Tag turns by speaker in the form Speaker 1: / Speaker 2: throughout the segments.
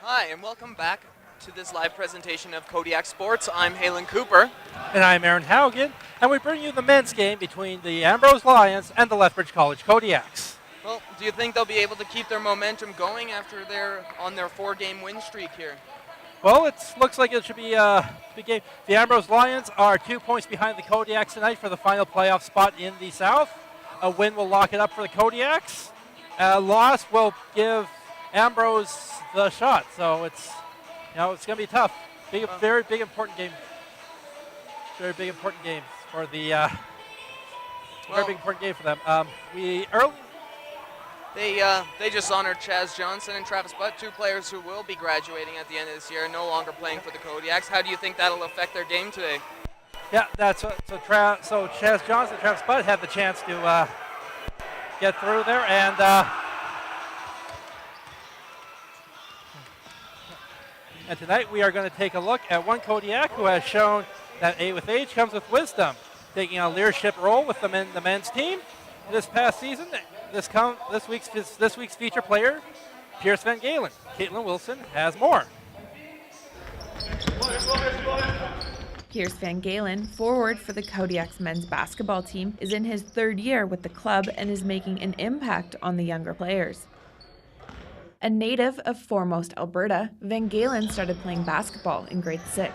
Speaker 1: Hi, and welcome back to this live presentation of Kodiak Sports. I'm Halen Cooper.
Speaker 2: And I'm Aaron Haugen, and we bring you the men's game between the Ambrose Lions and the Lethbridge College Kodiaks.
Speaker 1: Well, do you think they'll be able to keep their momentum going after they're on their 4-game win streak here?
Speaker 2: Well, it looks like it should be a big game. The Ambrose Lions are 2 points behind the Kodiaks tonight for the final playoff spot in the South. A win will lock it up for the Kodiaks. A loss will give Ambrose the shot, so it's going to be tough. Very big important game. Very big important game for the. Very big important game for them.
Speaker 1: They just honored Chaz Johnson and Travis Butt, two players who will be graduating at the end of this year, no longer playing for the Kodiaks. How do you think that'll affect their game today?
Speaker 2: Yeah, that's what, so Chaz Johnson and Travis Butt had the chance to get through there, and tonight we are going to take a look at one Kodiak who has shown that with age comes with wisdom, taking a leadership role with the men's team this past season. This week's feature player, Pierce Van Galen. Katelyn Wilson has more.
Speaker 3: Pierce Van Galen, forward for the Kodiaks men's basketball team, is in his third year with the club and is making an impact on the younger players. A native of Foremost, Alberta, Van Galen started playing basketball in grade 6.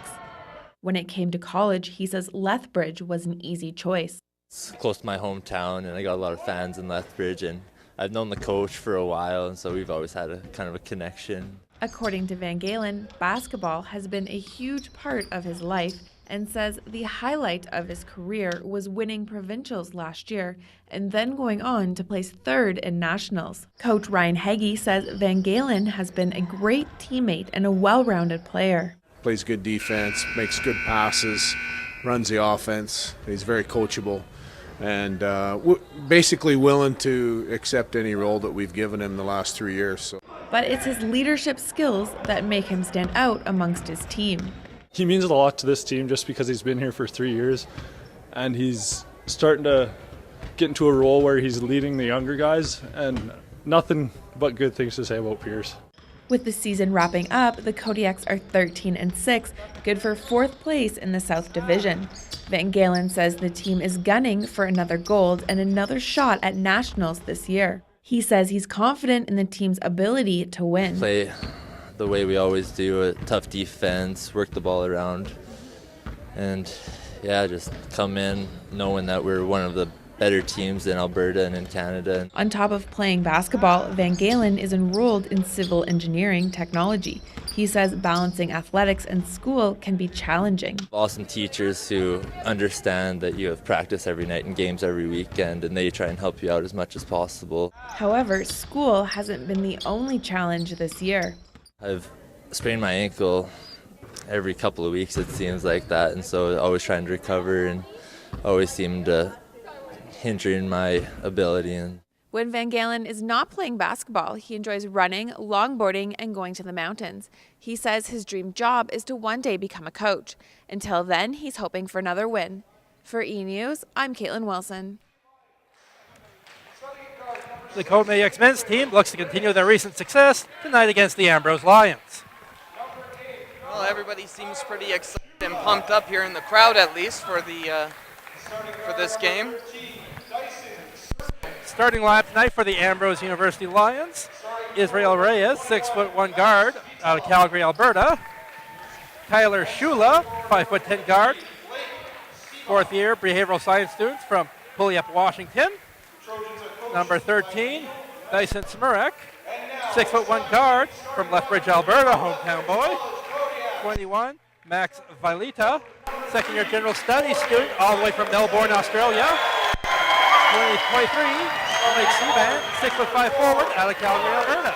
Speaker 3: When it came to college, he says Lethbridge was an easy choice.
Speaker 4: It's close to my hometown, and I got a lot of fans in Lethbridge, and I've known the coach for a while, and so we've always had a kind of a connection.
Speaker 3: According to Van Galen, basketball has been a huge part of his life, and says the highlight of his career was winning provincials last year and then going on to place third in nationals. Coach Ryan Heggie says Van Galen has been a great teammate and a well-rounded player.
Speaker 5: Plays good defense, makes good passes, runs the offense. He's very coachable and basically willing to accept any role that we've given him the last 3 years. So.
Speaker 3: But it's his leadership skills that make him stand out amongst his team.
Speaker 6: He means a lot to this team just because he's been here for 3 years, and he's starting to get into a role where he's leading the younger guys, and nothing but good things to say about Pierce.
Speaker 3: With the season wrapping up, the Kodiaks are 13-6, good for 4th place in the South Division. Van Galen says the team is gunning for another gold and another shot at nationals this year. He says he's confident in the team's ability to win.
Speaker 4: Play the way we always do, a tough defense, work the ball around, and just come in knowing that we're one of the better teams in Alberta and in Canada.
Speaker 3: On top of playing basketball, Van Galen is enrolled in civil engineering technology. He says balancing athletics and school can be challenging.
Speaker 4: Awesome teachers who understand that you have practice every night and games every weekend, and they try and help you out as much as possible.
Speaker 3: However, school hasn't been the only challenge this year.
Speaker 4: I've sprained my ankle every couple of weeks, it seems like that, and so always trying to recover and always seem to hindering my ability.
Speaker 3: When Van Galen is not playing basketball, he enjoys running, longboarding, and going to the mountains. He says his dream job is to one day become a coach. Until then, he's hoping for another win. For E! News, I'm Katelyn Wilson.
Speaker 2: The Kodiaks men's team looks to continue their recent success tonight against the Ambrose Lions.
Speaker 1: Well, everybody seems pretty excited and pumped up here in the crowd, at least for this game.
Speaker 2: Starting lineup tonight for the Ambrose University Lions: Israel Reyes, 6'1" guard out of Calgary, Alberta. Tyler Shula, 5'10" guard, 4th year behavioral science students from Puyallup, Washington. Number 13, Dyson Smirek, 6'1" guard from Lethbridge, Alberta, hometown boy. 21, Max Vilita, 2nd year general studies student all the way from Melbourne, Australia. 23, Mike Seaban, 6'5" forward out of Calgary, Alberta.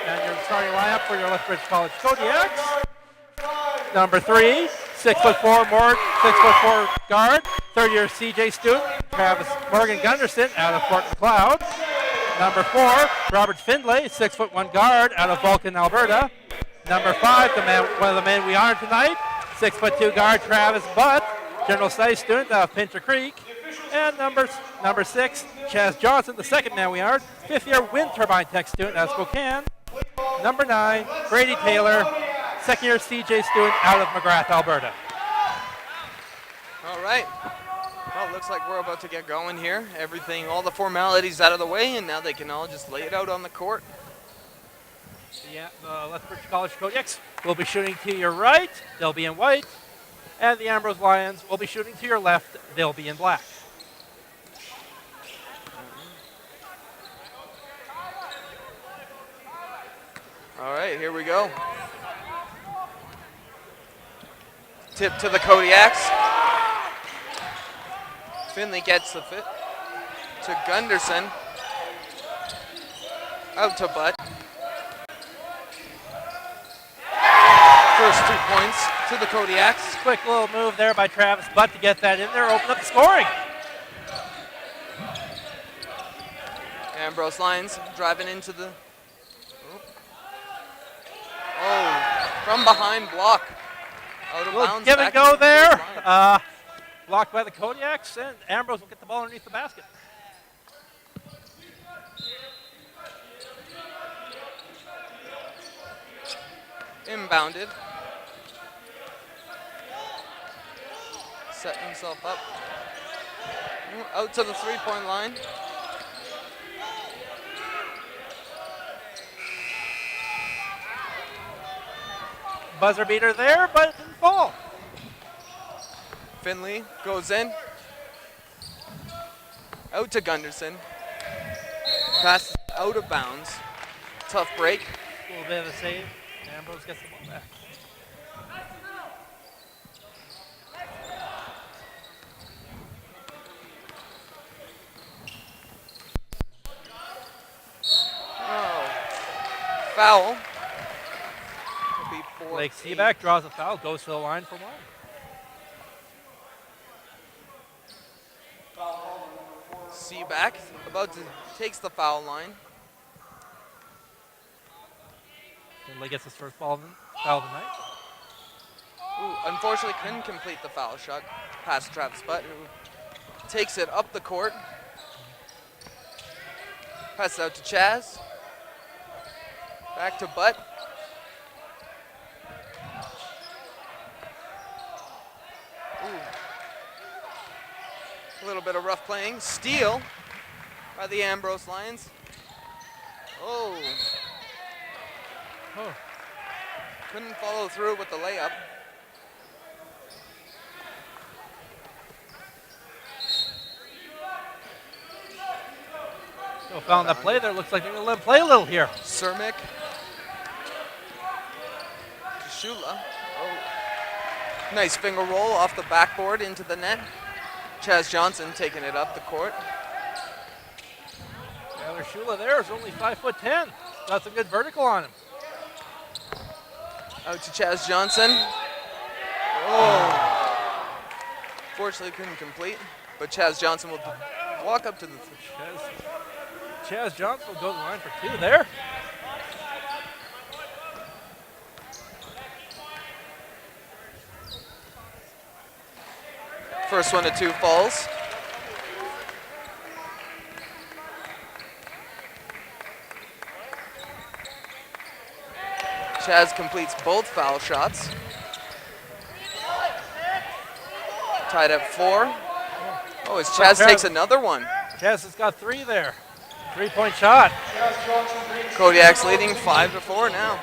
Speaker 2: And your starting lineup for your Lethbridge College Kodiaks. Number 3, 6'4", 6'4" guard, 3rd year CJ student, Morgan Gunderson out of Fort McLeod. Number 4, Robert Findlay, 6'1" guard out of Vulcan, Alberta. Number 5, one of the men we honored tonight, 6'2" guard Travis Butt, general studies student out of Pincher Creek. And number 6, Chaz Johnson, the second man we honored, 5th year wind turbine tech student out of Spokane. Number 9, Brady Taylor, second-year CJ student out of McGrath, Alberta.
Speaker 1: All right. Well, it looks like we're about to get going here. Everything, all the formalities out of the way, and now they can all just lay it out on the court.
Speaker 2: Yeah, the Lethbridge College Kodiaks will be shooting to your right. They'll be in white. And the Ambrose Lions will be shooting to your left. They'll be in black.
Speaker 1: All right, here we go. Tip to the Kodiaks. Finley gets the fit to Gunderson. Out to Butt. First 2 points to the Kodiaks.
Speaker 2: Quick little move there by Travis Butt to get that in there, open up the scoring.
Speaker 1: Ambrose Lions driving into the... Oh, from behind block. Out of bounds.
Speaker 2: Give and go there. Blocked by the Kodiaks, and Ambrose will get the ball underneath the basket.
Speaker 1: Inbounded. Setting himself up. Out to the three-point line.
Speaker 2: Buzzer beater there, but it didn't fall.
Speaker 1: Finley goes in. Out to Gunderson. Pass out of bounds. Tough break.
Speaker 2: A little bit of a save. Ambrose gets the ball back.
Speaker 1: Oh. Foul.
Speaker 2: Blake Seaback draws a foul, goes to the line for one.
Speaker 1: Seaback takes the foul line.
Speaker 2: Finley gets his first foul of the night.
Speaker 1: Ooh, unfortunately couldn't complete the foul shot. Past Travis Butt, who takes it up the court. Pass it out to Chaz. Back to Butt. A little bit of rough playing. Steal by the Ambrose Lions. Oh. Couldn't follow through with the layup.
Speaker 2: Still found that play there. Looks like they're going to let him play a little here.
Speaker 1: Cermick. Shula. Oh. Nice finger roll off the backboard into the net. Chaz Johnson taking it up the court.
Speaker 2: Tyler Shula there is only 5'10". Got some good vertical on him.
Speaker 1: Out to Chaz Johnson. Oh. Fortunately couldn't complete, but Chaz Johnson will walk up to the...
Speaker 2: Chaz Johnson will go to the line for two there.
Speaker 1: First one to two falls. Chaz completes both foul shots. Tied at 4. Oh, as Chaz takes another one.
Speaker 2: Chaz has got 3 there. 3-point shot.
Speaker 1: Kodiak's leading 5-4 now.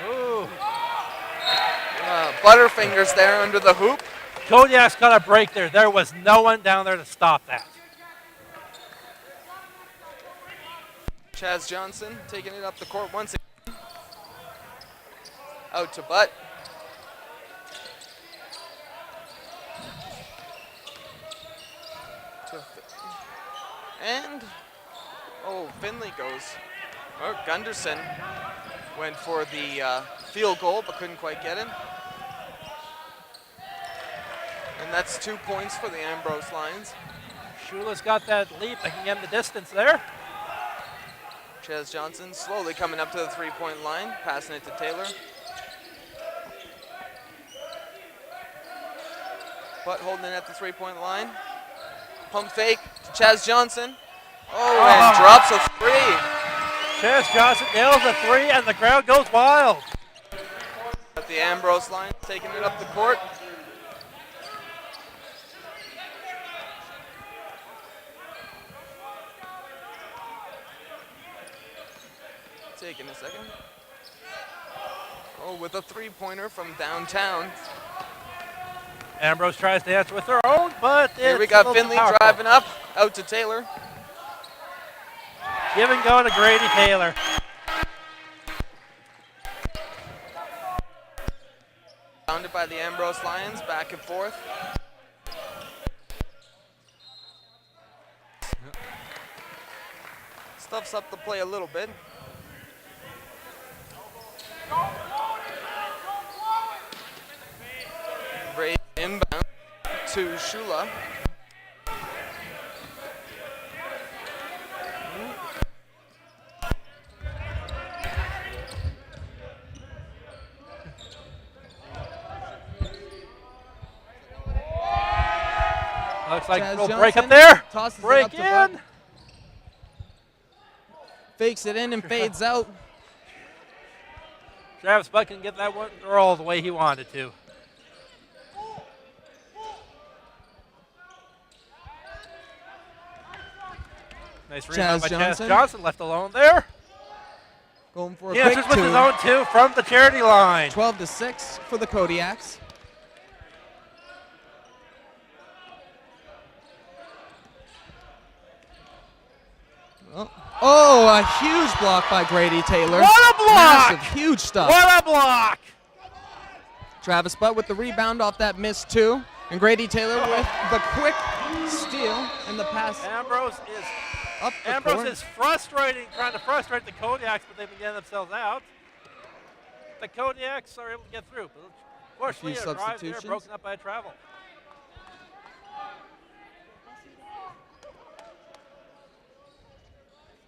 Speaker 2: Ooh.
Speaker 1: Butterfingers there under the hoop.
Speaker 2: Kodiak's got a break there. There was no one down there to stop that.
Speaker 1: Chaz Johnson taking it up the court once again. Out to Butt. And, Finley goes. Gunderson went for the field goal, but couldn't quite get it. And that's 2 points for the Ambrose Lions.
Speaker 2: Shula's got that leap. They can get him the distance there.
Speaker 1: Chaz Johnson slowly coming up to the three-point line, passing it to Taylor. Butt holding it at the three-point line. Pump fake to Chaz Johnson. Oh, and drops a 3.
Speaker 2: Chaz Johnson nails a three, and the crowd goes wild.
Speaker 1: At the Ambrose line, taking it up the court. Taking a second. Oh, with a three-pointer from downtown.
Speaker 2: Ambrose tries to answer with her own, but
Speaker 1: Here we
Speaker 2: it's
Speaker 1: got
Speaker 2: a little
Speaker 1: Finley
Speaker 2: powerful.
Speaker 1: driving up, out to Taylor.
Speaker 2: Give and go to Grady Taylor.
Speaker 1: Bounded by the Ambrose Lions, back and forth. Stuffs up the play a little bit. Brady inbound to Shula.
Speaker 2: Looks like
Speaker 1: Chaz
Speaker 2: we'll
Speaker 1: Johnson
Speaker 2: break up there.
Speaker 1: tosses it
Speaker 2: Break
Speaker 1: up to Bud.
Speaker 2: in.
Speaker 1: Fakes it in and fades out.
Speaker 2: Travis Buck can get that one roll the way he wanted to. Nice rebound by Chaz Johnson, left alone there.
Speaker 1: Going for a
Speaker 2: He
Speaker 1: quick
Speaker 2: answers with
Speaker 1: two.
Speaker 2: his own two from the charity line.
Speaker 1: 12-6 for the Kodiaks. Oh, a huge block by Grady Taylor.
Speaker 2: What a block!
Speaker 1: Massive, huge stuff.
Speaker 2: What a block!
Speaker 1: Travis Butt with the rebound off that miss two. And Grady Taylor with the quick steal and the pass
Speaker 2: Ambrose
Speaker 1: up the court.
Speaker 2: is frustrating, trying to frustrate the Kodiaks, but they've been getting themselves out. The Kodiaks are able to get through. But fortunately, a drive there
Speaker 1: substitutions.
Speaker 2: broken up by a travel.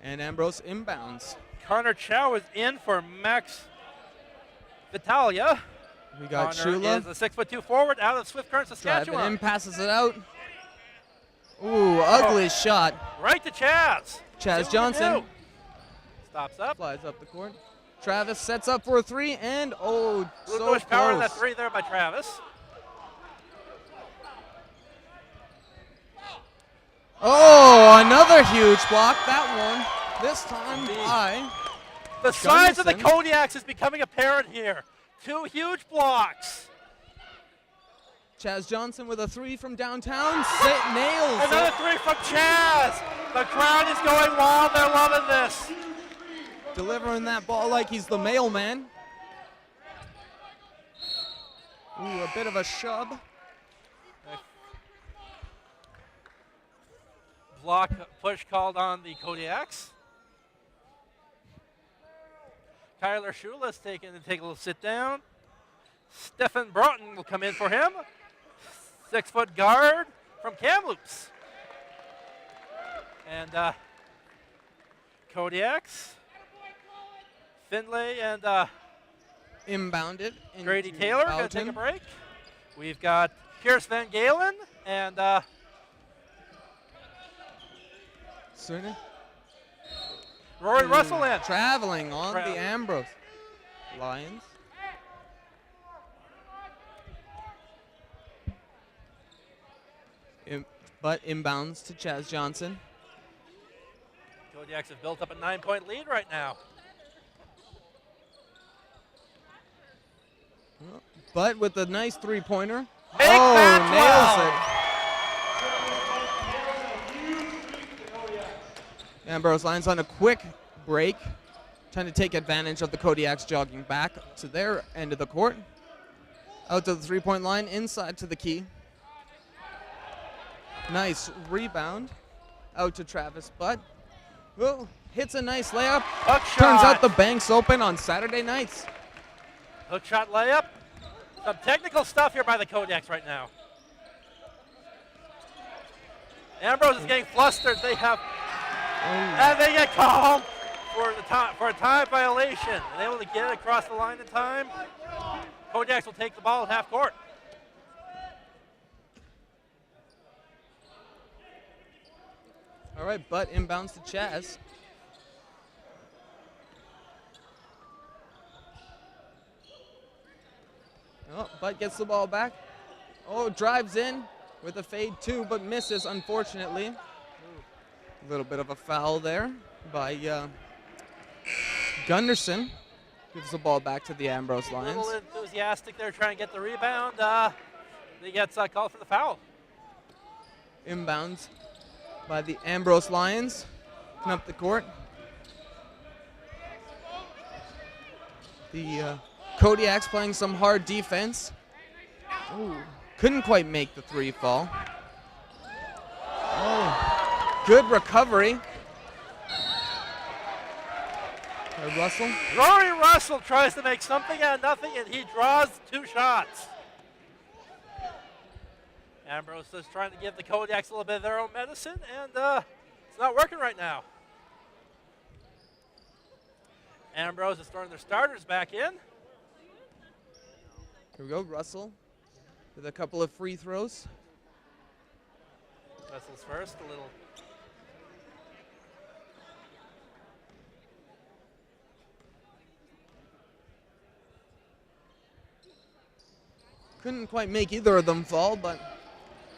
Speaker 1: And Ambrose inbounds.
Speaker 2: Connor Chow is in for Max Vitalia.
Speaker 1: We got
Speaker 2: Connor
Speaker 1: Shula
Speaker 2: is a 6'2" forward out of Swift Current,
Speaker 1: driving
Speaker 2: Saskatchewan.
Speaker 1: in, passes it out. Ooh, ugly shot.
Speaker 2: Right to Chaz. See
Speaker 1: Chaz
Speaker 2: what he
Speaker 1: Johnson
Speaker 2: can do. Stops up.
Speaker 1: flies up the court. Travis sets up for a three, and oh,
Speaker 2: Blue
Speaker 1: so
Speaker 2: Bush power on that
Speaker 1: close.
Speaker 2: three there by Travis.
Speaker 1: Oh, another huge block. That one, this time by
Speaker 2: The size of the
Speaker 1: Gunnison.
Speaker 2: Kodiaks is becoming apparent here. Two huge blocks.
Speaker 1: Chaz Johnson with a three from downtown. Nails
Speaker 2: Another
Speaker 1: it.
Speaker 2: three from Chaz. The crowd is going wild. They're loving this.
Speaker 1: Delivering that ball like he's the mailman. Ooh, a bit of a shove.
Speaker 2: Block push called on the Kodiaks. Kyler Shula's take a little sit down. Stephen Broughton will come in for him. 6-foot guard from Kamloops. And Kodiaks, Finlay, and
Speaker 1: Inbounded.
Speaker 2: Grady
Speaker 1: into
Speaker 2: Taylor going to take a
Speaker 1: Boughton.
Speaker 2: break. We've got Pierce Van Galen and
Speaker 1: Cerny.
Speaker 2: Rory Russell in.
Speaker 1: Traveling on
Speaker 2: Travel.
Speaker 1: the Ambrose Lions. But inbounds to Chaz Johnson.
Speaker 2: Kodiaks have built up a 9-point lead right now.
Speaker 1: But with a nice three-pointer.
Speaker 2: Big
Speaker 1: Oh,
Speaker 2: Maxwell.
Speaker 1: nails it. Ambrose Lions on a quick break, trying to take advantage of the Kodiaks jogging back to their end of the court. Out to the three-point line, inside to the key. Nice rebound. Out to Travis Butt. Oh, hits a nice layup.
Speaker 2: Hook shot.
Speaker 1: Turns out the bank's open on Saturday nights.
Speaker 2: Hook shot layup. Some technical stuff here by the Kodiaks right now. Ambrose is getting flustered. They have, and they get called for a time violation. And able to get it across the line in time. Kodiaks will take the ball at half court.
Speaker 1: All right, Butt inbounds to Chaz. Oh, but gets the ball back. Oh, drives in with a fade too, but misses, unfortunately. A little bit of a foul there by Gunderson. Gives the ball back to the Ambrose
Speaker 2: A
Speaker 1: Lions.
Speaker 2: little enthusiastic there trying to get the rebound. He gets called for the foul.
Speaker 1: Inbounds by the Ambrose Lions. Up the court. The Kodiaks playing some hard defense. Ooh, couldn't quite make the three fall. Oh, good recovery. Russell.
Speaker 2: Rory Russell tries to make something out of nothing, and he draws 2 shots. Ambrose is trying to give the Kodiaks a little bit of their own medicine, and it's not working right now. Ambrose is throwing their starters back in.
Speaker 1: Here we go, Russell with a couple of free throws.
Speaker 2: Russell's first, a little.
Speaker 1: Couldn't quite make either of them fall, but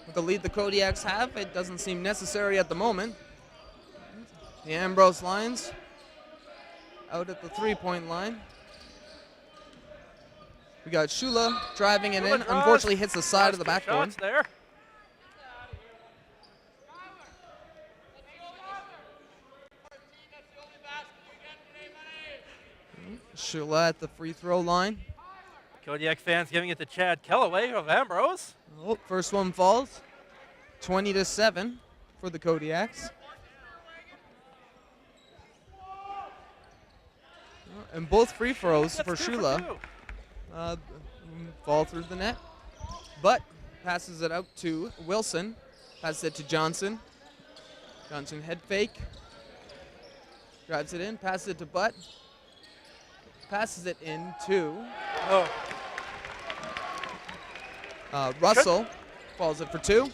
Speaker 1: with the lead the Kodiaks have, it doesn't seem necessary at the moment. The Ambrose Lions out at the three-point line. We got Shula driving it in. Unfortunately, hits the side of the backboard.
Speaker 2: There.
Speaker 1: Shula at the free throw line.
Speaker 2: Kodiak fans giving it to Chad Kellaway of Ambrose.
Speaker 1: Oh, first one falls. 20-7 for the Kodiaks. And both free throws for Shula fall through the net. But passes it out to Wilson. Passes it to Johnson. Johnson head fake. Drives it in. Passes it to Butt. Passes it in to Russell. Falls it for 2.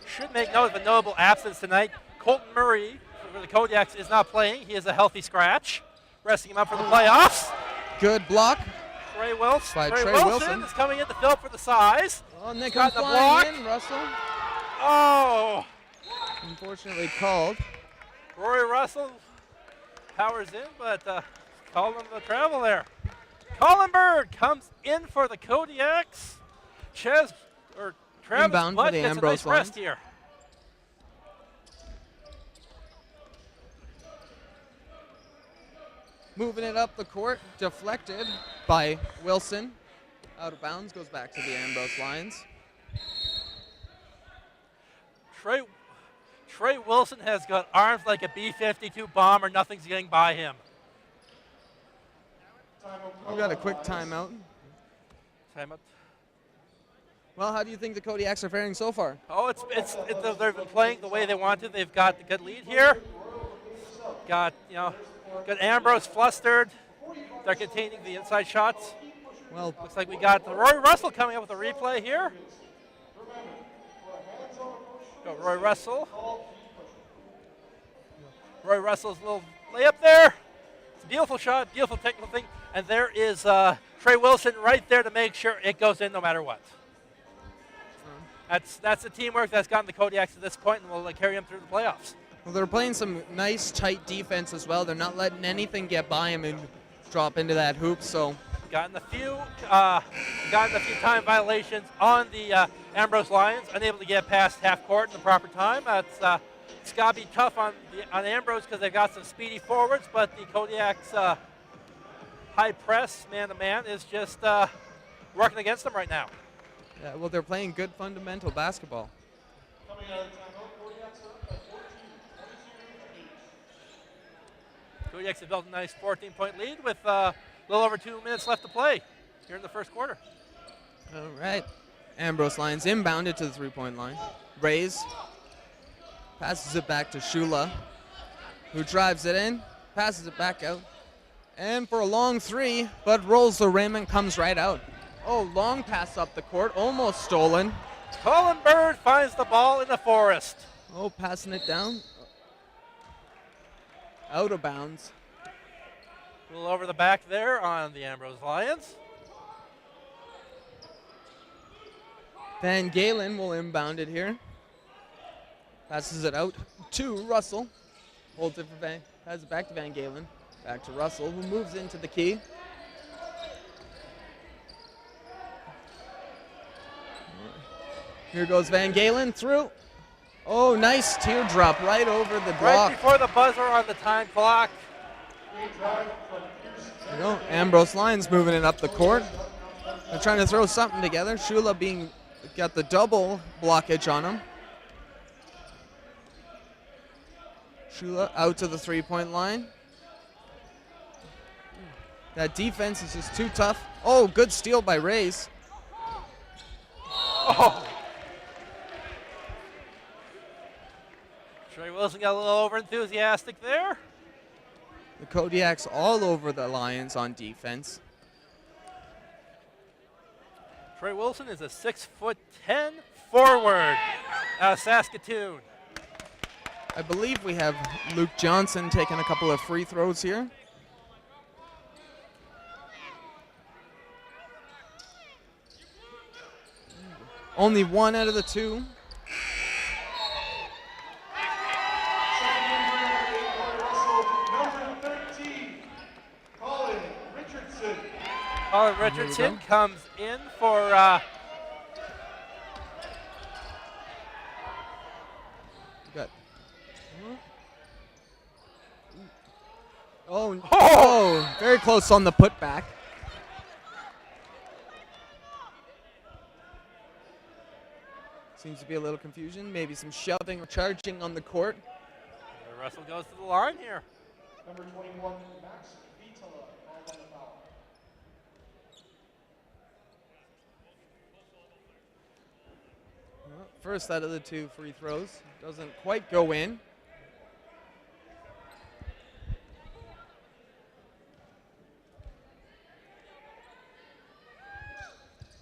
Speaker 2: Should make note of a notable absence tonight. Colton Murray for the Kodiaks is not playing. He is a healthy scratch. Resting him up for the playoffs.
Speaker 1: Good block.
Speaker 2: Trey Wilson.
Speaker 1: By
Speaker 2: Trey
Speaker 1: Trey
Speaker 2: Wilson
Speaker 1: Wilson
Speaker 2: is coming in to fill up for the size.
Speaker 1: Oh, and they
Speaker 2: Got
Speaker 1: come
Speaker 2: the
Speaker 1: flying
Speaker 2: block.
Speaker 1: in, Russell.
Speaker 2: Oh!
Speaker 1: Unfortunately called.
Speaker 2: Rory Russell powers in, but called him the travel there. Colin Bird comes in for the Kodiaks. Travis
Speaker 1: Inbound for
Speaker 2: Butt
Speaker 1: the
Speaker 2: gets
Speaker 1: Ambrose
Speaker 2: a nice rest
Speaker 1: line.
Speaker 2: here.
Speaker 1: Moving it up the court, deflected by Wilson. Out of bounds, goes back to the Ambrose Lions.
Speaker 2: Trey Wilson has got arms like a B-52 bomber. Nothing's getting by him.
Speaker 1: We got a quick timeout.
Speaker 2: Timeout.
Speaker 1: Well, how do you think the Kodiaks are faring so far?
Speaker 2: Oh, they've been playing the way they want to. They've got the good lead here. Got Ambrose flustered. They're containing the inside shots.
Speaker 1: Well,
Speaker 2: Looks like we got Roy Russell coming up with a replay here. Go Roy Russell. Roy Russell's little layup there. It's a beautiful shot, beautiful technical thing. And there is Trey Wilson right there to make sure it goes in no matter what. That's the teamwork that's gotten the Kodiaks to this point and will carry them through the playoffs.
Speaker 1: well, they're playing some nice, tight defense as well. They're not letting anything get by them and drop into that hoop. So
Speaker 2: Gotten a few time violations on the Ambrose Lions, unable to get past half court in the proper time. It's got to be tough on Ambrose because they've got some speedy forwards, but the Kodiaks high press, man-to-man, is just working against them right now.
Speaker 1: yeah, well, they're playing good fundamental basketball.
Speaker 2: Kodiaks have built a nice 14-point lead with a little over 2 minutes left to play here in the first quarter.
Speaker 1: All right. Ambrose Lions inbounded to the three-point line. Rays passes it back to Shula, who drives it in, passes it back out. And for a long three, but rolls the rim and comes right out. Oh, long pass up the court, almost stolen.
Speaker 2: Colin Bird finds the ball in the forest.
Speaker 1: Oh, passing it down. Out of bounds.
Speaker 2: A little over the back there on the Ambrose Lions.
Speaker 1: Van Galen will inbound it here. Passes it out to Russell. Holds it for Van. Passes it back to Van Galen. Back to Russell, who moves into the key. Here goes Van Galen through. Oh, nice teardrop right over the block.
Speaker 2: Right before the buzzer on the time clock.
Speaker 1: There you go. Ambrose Lions moving it up the court. They're trying to throw something together. Shula got the double blockage on him. Shula out to the three-point line. That defense is just too tough. Oh, good steal by Rays.
Speaker 2: Oh. Trey Wilson got a little over-enthusiastic there.
Speaker 1: The Kodiaks all over the Lions on defense.
Speaker 2: Trey Wilson is a 6'10" forward out of Saskatoon.
Speaker 1: I believe we have Luke Johnson taking a couple of free throws here. Only one out of the two.
Speaker 2: Colin Richardson comes in for
Speaker 1: Good. Oh, very close on the putback. Seems to be a little confusion, maybe some shoving or charging on the court.
Speaker 2: Russell goes to the line here.
Speaker 7: Number 21, Max Vitala, called on the foul.
Speaker 1: First out of the two free throws. Doesn't quite go in.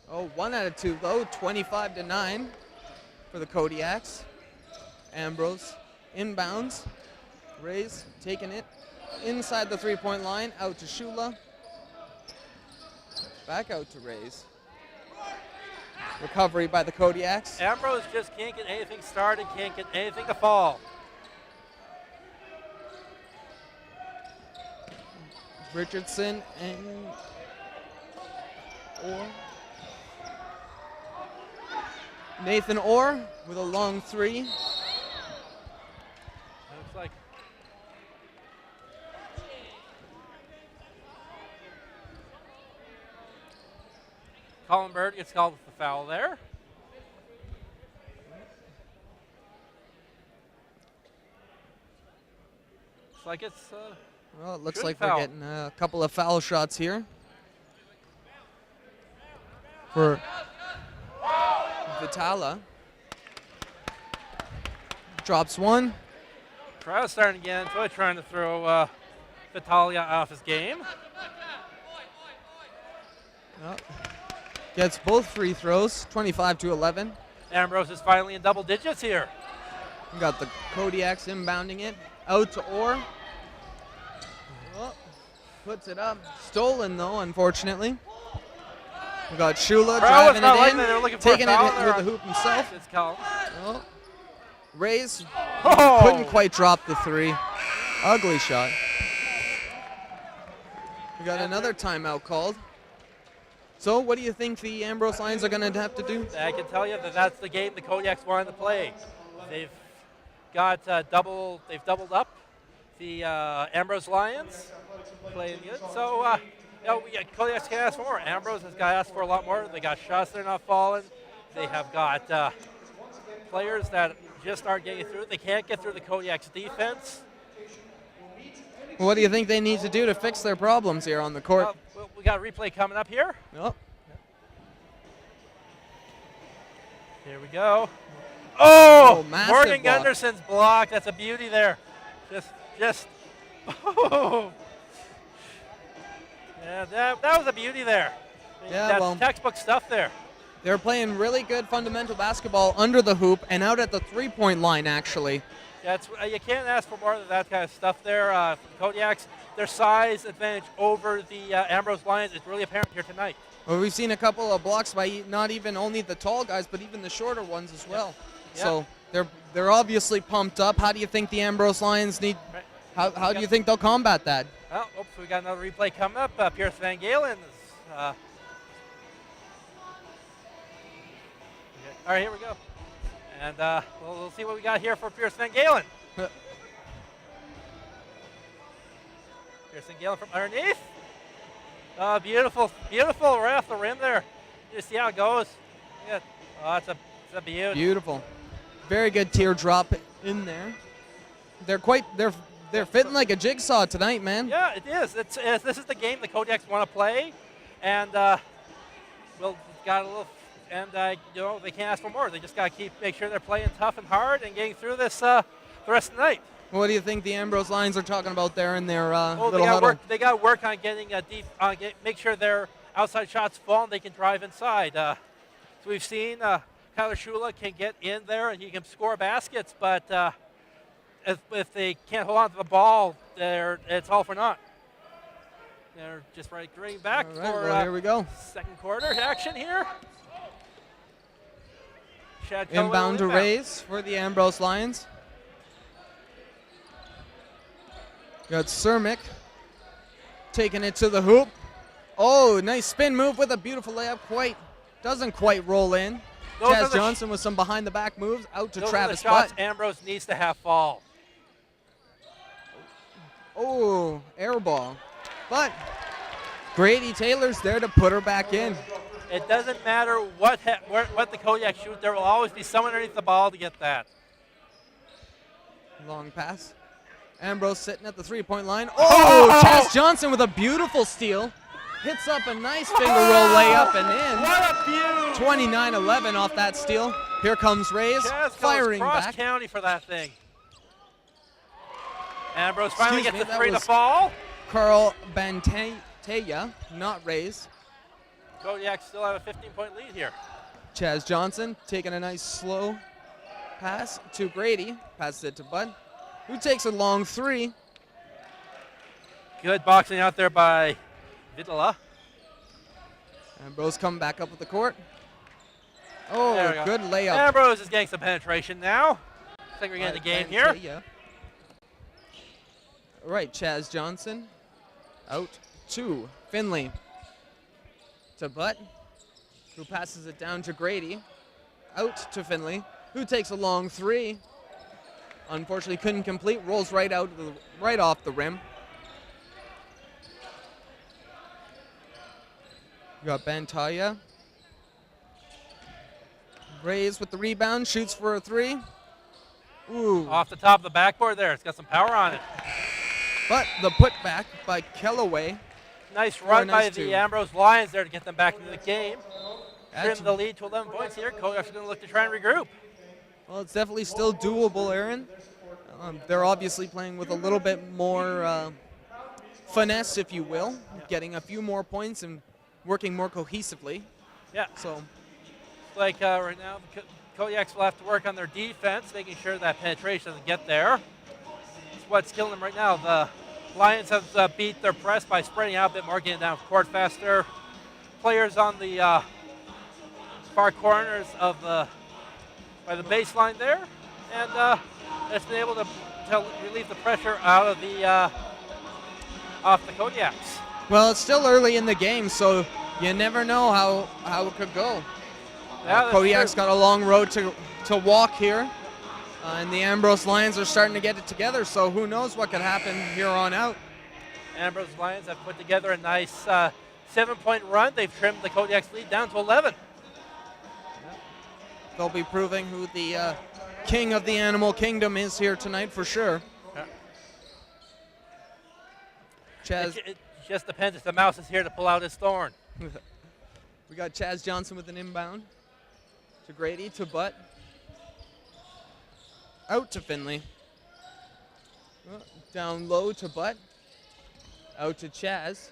Speaker 1: Oh, 1 out of 2 though, 25-9 for the Kodiaks. Ambrose inbounds. Rays taking it inside the three-point line, out to Shula. Back out to Rays. Recovery by the Kodiaks.
Speaker 2: Ambrose just can't get anything started, can't get anything to fall.
Speaker 1: Richardson and Orr. Nathan Orr with a long three.
Speaker 2: Looks like Colin Bird gets called with the foul there. Looks like it's
Speaker 1: Well, it looks
Speaker 2: good
Speaker 1: like
Speaker 2: foul.
Speaker 1: we're getting a couple of foul shots here. For Vitala. Drops one.
Speaker 2: crowd starting again. Really trying to throw Vitalia off his game.
Speaker 1: Oh. Gets both free throws, 25-11.
Speaker 2: Ambrose is finally in double digits here.
Speaker 1: We got the Kodiaks inbounding it. Out to Orr. Oh, puts it up. Stolen though, unfortunately. We got Shula
Speaker 2: Crowd was
Speaker 1: driving
Speaker 2: not
Speaker 1: it
Speaker 2: like
Speaker 1: in,
Speaker 2: that. They were looking for a
Speaker 1: taking it
Speaker 2: foul
Speaker 1: with
Speaker 2: there
Speaker 1: the
Speaker 2: on-
Speaker 1: hoop himself.
Speaker 2: It's Collins.
Speaker 1: Oh. Rays
Speaker 2: Oh!
Speaker 1: couldn't quite drop the three. Ugly shot. We got another timeout called. So what do you think the Ambrose Lions are going to have to do?
Speaker 2: I can tell you that that's the game the Kodiaks wanted to play. They've got they've doubled up the Ambrose Lions, playing good. So Kodiaks can ask for more. Ambrose has got to ask for a lot more. They got shots that are not falling. They have got players that just aren't getting through. They can't get through the Kodiaks defense.
Speaker 1: What do you think they need to do to fix their problems here on the court?
Speaker 2: We got a replay coming up here.
Speaker 1: Oh.
Speaker 2: Here we go. Oh,
Speaker 1: massive
Speaker 2: Morgan
Speaker 1: block.
Speaker 2: Gunderson's block. That's a beauty there. Just. Oh. Yeah, that was a beauty there.
Speaker 1: Yeah,
Speaker 2: That's
Speaker 1: well,
Speaker 2: textbook stuff there.
Speaker 1: They're playing really good fundamental basketball under the hoop and out at the three-point line, actually.
Speaker 2: Yeah, you can't ask for more than that kind of stuff there. For the Kodiaks, their size advantage over the Ambrose Lions is really apparent here tonight.
Speaker 1: Well, we've seen a couple of blocks by not even only the tall guys, but even the shorter ones as well.
Speaker 2: Yeah.
Speaker 1: So they're obviously pumped up. How do you think the Ambrose Lions need?
Speaker 2: Right.
Speaker 1: How do you think they'll combat that?
Speaker 2: Well, oops, we got another replay coming up. Pierce Van Galen is. All right, here we go. And we'll see what we got here for Pierce Van Galen. Pierce Van Galen from underneath. Beautiful, beautiful, right off the rim there. You see how it goes. Yeah. Oh, it's a beauty.
Speaker 1: Beautiful. Very good teardrop in there. They're fitting like a jigsaw tonight, man.
Speaker 2: Yeah, it is. This is the game the Kodiaks want to play, and got a little. And they can't ask for more. They just got to make sure they're playing tough and hard and getting through this the rest of the night.
Speaker 1: What do you think the Ambrose Lions are talking about there in their little
Speaker 2: they got
Speaker 1: huddle?
Speaker 2: They got to work on getting make sure their outside shots fall and they can drive inside. So we've seen Kyler Shula can get in there and he can score baskets, but if they can't hold on to the ball, it's all for naught. They're just bringing back
Speaker 1: All right,
Speaker 2: for
Speaker 1: well, here we go.
Speaker 2: second quarter action here.
Speaker 1: Inbound to raise for the Ambrose Lions. Got Cermick taking it to the hoop. Oh, nice spin move with a beautiful layup. Doesn't quite roll in. Chaz Johnson with some behind the back moves out to Travis Butt.
Speaker 2: Ambrose needs to have fall.
Speaker 1: Oh, air ball. But Grady Taylor's there to put her back in.
Speaker 2: It doesn't matter what the Kodiaks shoot. There will always be someone underneath the ball to get that.
Speaker 1: Long pass. Ambrose sitting at the three-point line. Oh, Chaz Johnson with a beautiful steal. Hits up a nice finger roll layup and in.
Speaker 2: What a beauty.
Speaker 1: 29-11 off that steal. Here comes Reyes,
Speaker 2: Chaz
Speaker 1: firing
Speaker 2: goes cross
Speaker 1: back.
Speaker 2: county for that thing. Ambrose finally
Speaker 1: Excuse
Speaker 2: gets
Speaker 1: me,
Speaker 2: the three
Speaker 1: that
Speaker 2: to
Speaker 1: was
Speaker 2: fall.
Speaker 1: Carl Bantaya, not Reyes.
Speaker 2: Kodiaks still have a 15-point lead here.
Speaker 1: Chaz Johnson taking a nice slow pass to Grady. Passes it to Bud, who takes a long three.
Speaker 2: Good boxing out there by Vidala.
Speaker 1: Ambrose coming back up with the court. Oh,
Speaker 2: There we go.
Speaker 1: good layup.
Speaker 2: Ambrose is getting some penetration now. I think we're getting the game here.
Speaker 1: Bantaya. All right, Chaz Johnson out to Finley. To Butt, who passes it down to Grady. Out to Finley, who takes a long three. Unfortunately, couldn't complete. Rolls right off the rim. You got Bantaya. Reyes with the rebound, shoots for a three. Ooh.
Speaker 2: Off the top of the backboard there. It's got some power on it.
Speaker 1: But the putback by Kellaway.
Speaker 2: Nice run by
Speaker 1: nice
Speaker 2: the
Speaker 1: two.
Speaker 2: Ambrose Lions there to get them back into the game.
Speaker 1: That's-
Speaker 2: Trim the lead to 11 points here. Kodiaks are going to look to try and regroup.
Speaker 1: Well, it's definitely still doable, Aaron. They're obviously playing with a little bit more finesse, if you will, getting a few more points and working more cohesively.
Speaker 2: Yeah.
Speaker 1: So,
Speaker 2: Like right now, the Kodiaks will have to work on their defense, making sure that penetration doesn't get there. It's what's killing them right now. The Lions have beat their press by spreading out a bit more, getting down court faster. Players on the far corners of by the baseline there, and it's been able to relieve the pressure out of off the Kodiaks.
Speaker 1: well, it's still early in the game, so you never know how it could go.
Speaker 2: Yeah, that's
Speaker 1: Kodiak's
Speaker 2: true.
Speaker 1: got a long road to walk here, and the Ambrose Lions are starting to get it together, so who knows what could happen here on out.
Speaker 2: Ambrose Lions have put together a nice 7-point run. They've trimmed the Kodiaks lead down to 11.
Speaker 1: They'll be proving who the king of the animal kingdom is here tonight for sure.
Speaker 2: Yeah.
Speaker 1: Chaz,
Speaker 2: It just depends if the mouse is here to pull out his thorn.
Speaker 1: we got Chaz Johnson with an inbound to Grady, to Butt, out to Finley, down low to Butt, out to Chaz.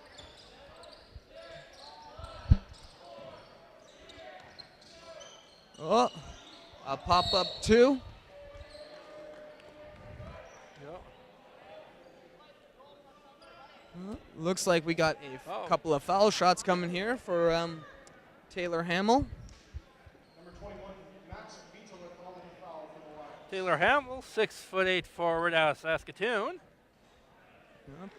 Speaker 1: Oh, a pop-up 2. Looks like we got a couple of foul shots coming here for Taylor Hamill.
Speaker 7: Number 21, Max Vitola calling a foul for the line.
Speaker 2: Taylor Hamill, 6'8" forward out of Saskatoon.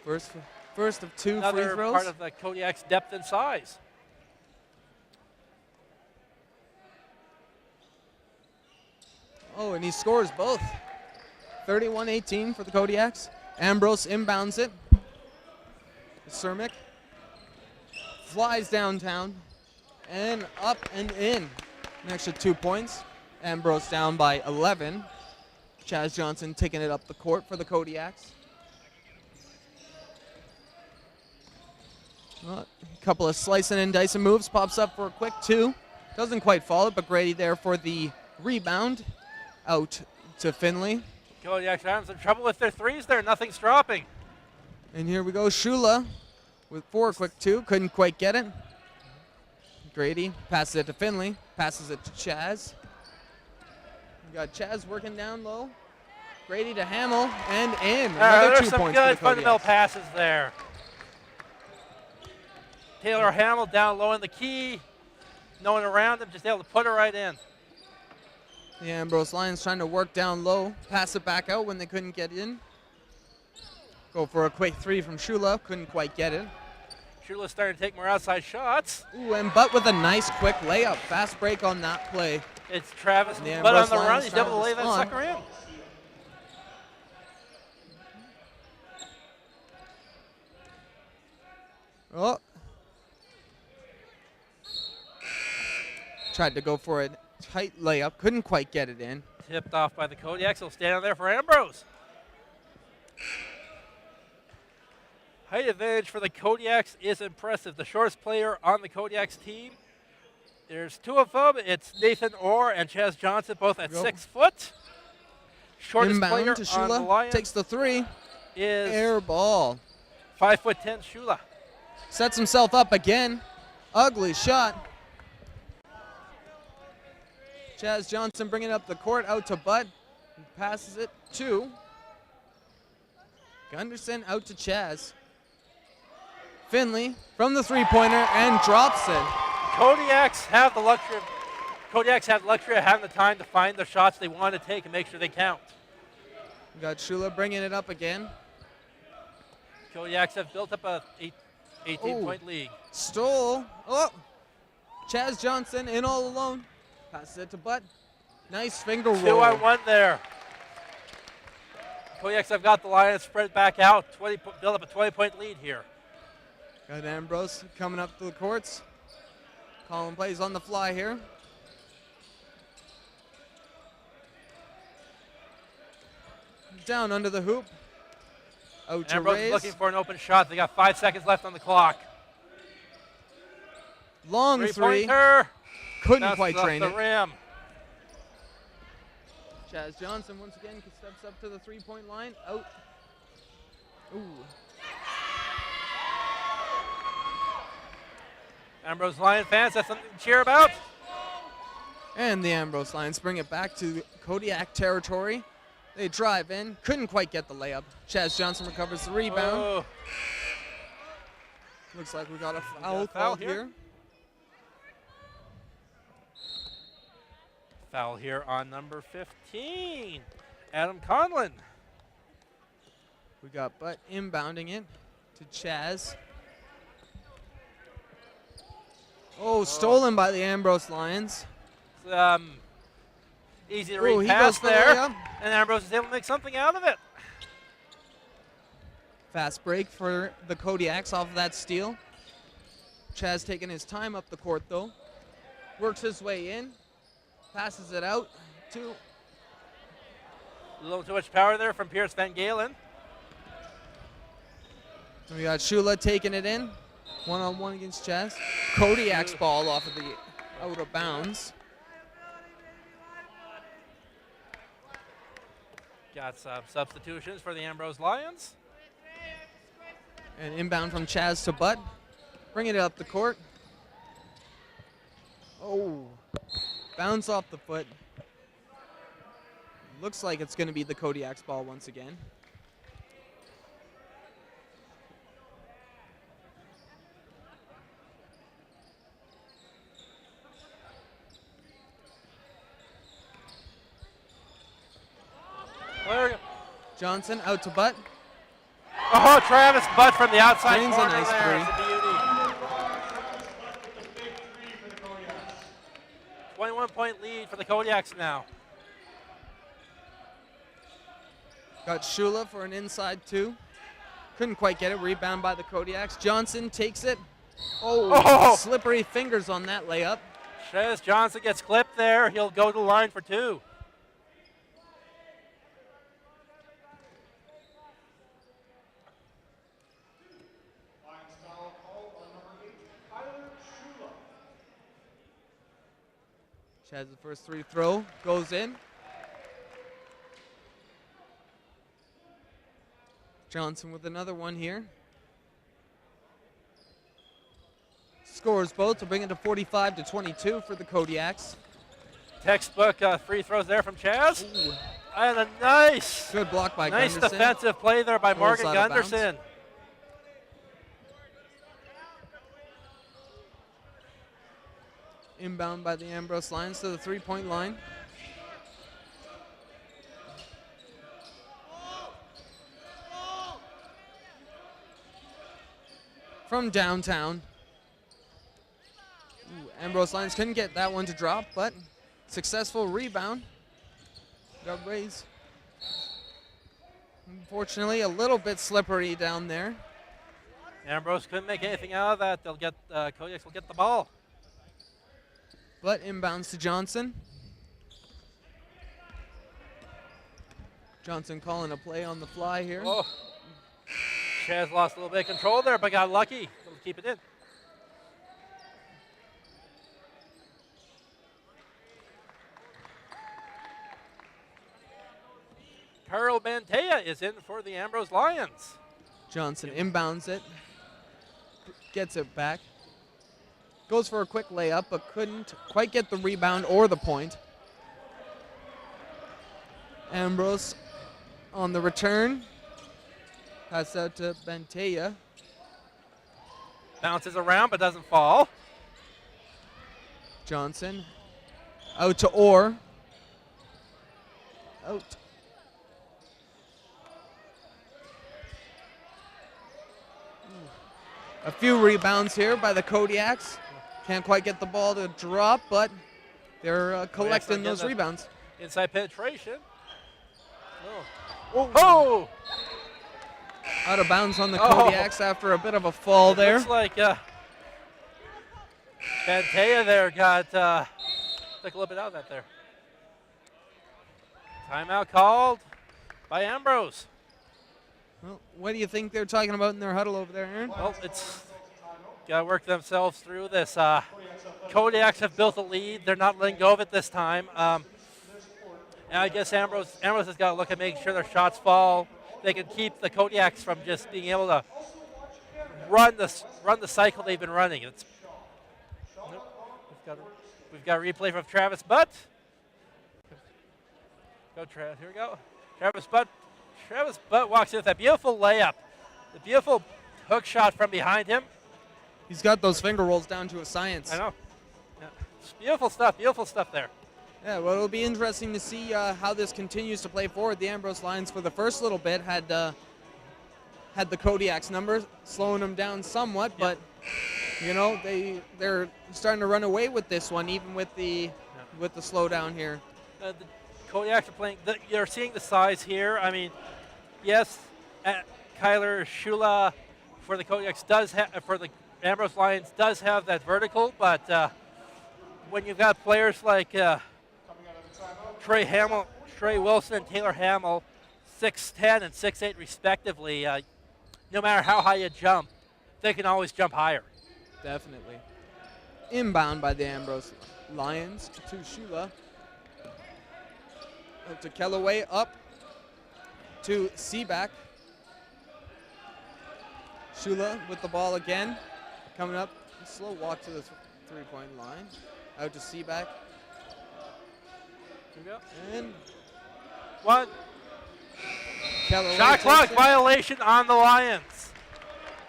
Speaker 1: First of 2 free
Speaker 2: Another
Speaker 1: throws.
Speaker 2: part of the Kodiak's depth and size.
Speaker 1: Oh, and he scores both. 31-18 for the Kodiaks. Ambrose inbounds it. Cermick flies downtown and up and in. An extra 2 points. Ambrose down by 11. Chaz Johnson taking it up the court for the Kodiaks. A couple of slicing and dicing moves. Pops up for a quick 2. Doesn't quite fall it, but Grady there for the rebound. Out to Finley.
Speaker 2: Kodiak's having some trouble with their threes there. Nothing's dropping.
Speaker 1: And here we go, Shula with 4 quick 2. Couldn't quite get it. Grady passes it to Finley. Passes it to Chaz. We got Chaz working down low. Grady to Hamill and in. Another 2
Speaker 2: There's some
Speaker 1: points for
Speaker 2: good
Speaker 1: the
Speaker 2: fundamental
Speaker 1: Kodiaks.
Speaker 2: passes there. Taylor Hamill down low in the key. No one around him, just able to put it right in.
Speaker 1: The Ambrose Lions trying to work down low. Pass it back out when they couldn't get in. Go for a quick 3 from Shula. Couldn't quite get it.
Speaker 2: Shula's starting to take more outside shots.
Speaker 1: Ooh, and Butt with a nice quick layup. Fast break on that play.
Speaker 2: It's Travis
Speaker 1: And the
Speaker 2: Butt on
Speaker 1: Ambrose
Speaker 2: the run.
Speaker 1: Lions
Speaker 2: He's
Speaker 1: trying
Speaker 2: able to
Speaker 1: to
Speaker 2: lay that
Speaker 1: respond.
Speaker 2: sucker in.
Speaker 1: Oh. Tried to go for a tight layup. Couldn't quite get it in.
Speaker 2: Tipped off by the Kodiaks. He'll stand there for Ambrose. Height advantage for the Kodiaks is impressive. The shortest player on the Kodiaks team, there's 2 of them. It's Nathan Orr and Chaz Johnson, both at
Speaker 1: Go.
Speaker 2: 6 foot. Shortest player
Speaker 1: Inbound to
Speaker 2: on the
Speaker 1: Shula.
Speaker 2: Lions
Speaker 1: Takes the 3.
Speaker 2: is
Speaker 1: Air ball.
Speaker 2: 5'10" Shula.
Speaker 1: Sets himself up again. Ugly shot. Chaz Johnson bringing up the court out to Bud. He passes it to Gunderson out to Chaz. Finley from the 3-pointer and drops it.
Speaker 2: Kodiaks have the luxury of having the time to find the shots they want to take and make sure they count.
Speaker 1: We got Shula bringing it up again.
Speaker 2: Kodiaks have built up a 18-point lead.
Speaker 1: Stole. Oh! Chaz Johnson in all alone. Passes it to Butt. Nice finger roll.
Speaker 2: 2 on 1 there. Kodiaks have got the Lions spread back out. Build up a 20-point lead here.
Speaker 1: Got Ambrose coming up to the courts. Calling plays on the fly here. Down under the hoop. Out to
Speaker 2: Ambrose is
Speaker 1: Rays.
Speaker 2: looking for an open shot. They got 5 seconds left on the clock.
Speaker 1: Long 3.
Speaker 2: Three-pointer.
Speaker 1: Couldn't
Speaker 2: Bounced
Speaker 1: quite
Speaker 2: off
Speaker 1: drain
Speaker 2: the
Speaker 1: it.
Speaker 2: rim.
Speaker 1: Chaz Johnson once again steps up to the 3-point line. Out. Ooh.
Speaker 2: Ambrose Lion fans, that's something to cheer about.
Speaker 1: And the Ambrose Lions bring it back to Kodiak territory. They drive in. Couldn't quite get the layup. Chaz Johnson recovers the rebound.
Speaker 2: Oh,
Speaker 1: Looks like we got a
Speaker 2: got
Speaker 1: foul
Speaker 2: a foul
Speaker 1: called
Speaker 2: here?
Speaker 1: here.
Speaker 2: foul here on number 15, Adam Conlon.
Speaker 1: We got Butt inbounding it to Chaz. Oh, stolen by the Ambrose Lions.
Speaker 2: Easy to
Speaker 1: Oh,
Speaker 2: read
Speaker 1: he
Speaker 2: pass
Speaker 1: goes for the
Speaker 2: there,
Speaker 1: layup.
Speaker 2: and Ambrose is able to make something out of it.
Speaker 1: Fast break for the Kodiaks off of that steal. Chaz taking his time up the court, though. Works his way in. Passes it out to...
Speaker 2: A little too much power there from Pierce Van Galen.
Speaker 1: We got Shula taking it in. One-on-one against Chaz. Kodiak's ball off of the out of bounds.
Speaker 2: Got some substitutions for the Ambrose Lions.
Speaker 1: And inbound from Chaz to Butt. Bringing it up the court. Oh. Bounce off the foot. Looks like it's going to be the Kodiak's ball once again. Johnson out to Butt.
Speaker 2: Oh, Travis Butt from the outside
Speaker 1: Drains a
Speaker 2: corner
Speaker 1: nice
Speaker 2: there.
Speaker 1: three.
Speaker 2: It's a beauty. 21-point lead for the Kodiaks now.
Speaker 1: Got Shula for an inside two. Couldn't quite get it. Rebound by the Kodiaks. Johnson takes it.
Speaker 2: Oh.
Speaker 1: Slippery fingers on that layup.
Speaker 2: Shez Johnson gets clipped there. He'll go to the line for two.
Speaker 7: Lions foul called on number 8, Katelyn Shula.
Speaker 1: Chad's the first free throw. Goes in. Johnson with another one here. Scores both to bring it to 45-22 for the Kodiaks.
Speaker 2: Textbook free throws there from Chaz. Ooh. And a nice,
Speaker 1: good block by
Speaker 2: nice
Speaker 1: Gunderson.
Speaker 2: Defensive play there by Morgan
Speaker 1: Out of
Speaker 2: Gunderson.
Speaker 1: Inbound by the Ambrose Lions to the three-point line. From downtown. Ambrose Lions couldn't get that one to drop, but successful rebound. Got raised. Unfortunately, a little bit slippery down there.
Speaker 2: Ambrose couldn't make anything out of that. They'll get Kodiaks will get the ball.
Speaker 1: But inbounds to Johnson. Johnson calling a play on the fly here.
Speaker 2: Oh. Chaz lost a little bit of control there, but got lucky. He'll keep it in. Carl Bantea is in for the Ambrose Lions.
Speaker 1: Johnson inbounds it. Gets it back. Goes for a quick layup, but couldn't quite get the rebound or the point. Ambrose on the return. Pass out to Bantea.
Speaker 2: Bounces around but doesn't fall.
Speaker 1: Johnson out to Orr. Out. A few rebounds here by the Kodiaks. Can't quite get the ball to drop, but they're collecting those rebounds.
Speaker 2: Inside penetration. Oh!
Speaker 1: Out of bounds on the Kodiaks after a bit of a fall there.
Speaker 2: Looks like Bantea there got took a little bit out of that there. Timeout called by Ambrose.
Speaker 1: Well, what do you think they're talking about in their huddle over there, Aaron?
Speaker 2: Well, it's got to work themselves through this. Kodiaks have built a lead. They're not letting go of it this time. And I guess Ambrose has got to look at making sure their shots fall. They can keep the Kodiaks from just being able to run the cycle they've been running. We've got a replay from Travis Butt. Go Travis. Here we go. Travis Butt walks in with that beautiful layup. The beautiful hook shot from behind him.
Speaker 1: He's got those finger rolls down to a science.
Speaker 2: I know. Yeah. It's beautiful stuff there.
Speaker 1: Yeah, well, it'll be interesting to see how this continues to play forward. The Ambrose Lions, for the first little bit, had the Kodiak's numbers, slowing them down somewhat, but you know they're starting to run away with this one, even with the slowdown here.
Speaker 2: The Kodiaks are playing. You're seeing the size here. I mean, yes, Kyler Shula for the Kodiaks for the Ambrose Lions does have that vertical, but when you've got players like Trey Wilson and Taylor Hamill, 6'10" and 6'8" respectively, no matter how high you jump, they can always jump higher.
Speaker 1: Definitely. Inbound by the Ambrose Lions to Shula. Up to Kellaway, up to Seaback. Shula with the ball again. Coming up, slow walk to the three-point line. Out to Seaback. And
Speaker 2: One.
Speaker 1: Callaway
Speaker 2: Shot
Speaker 1: takes
Speaker 2: clock
Speaker 1: it.
Speaker 2: violation on the Lions.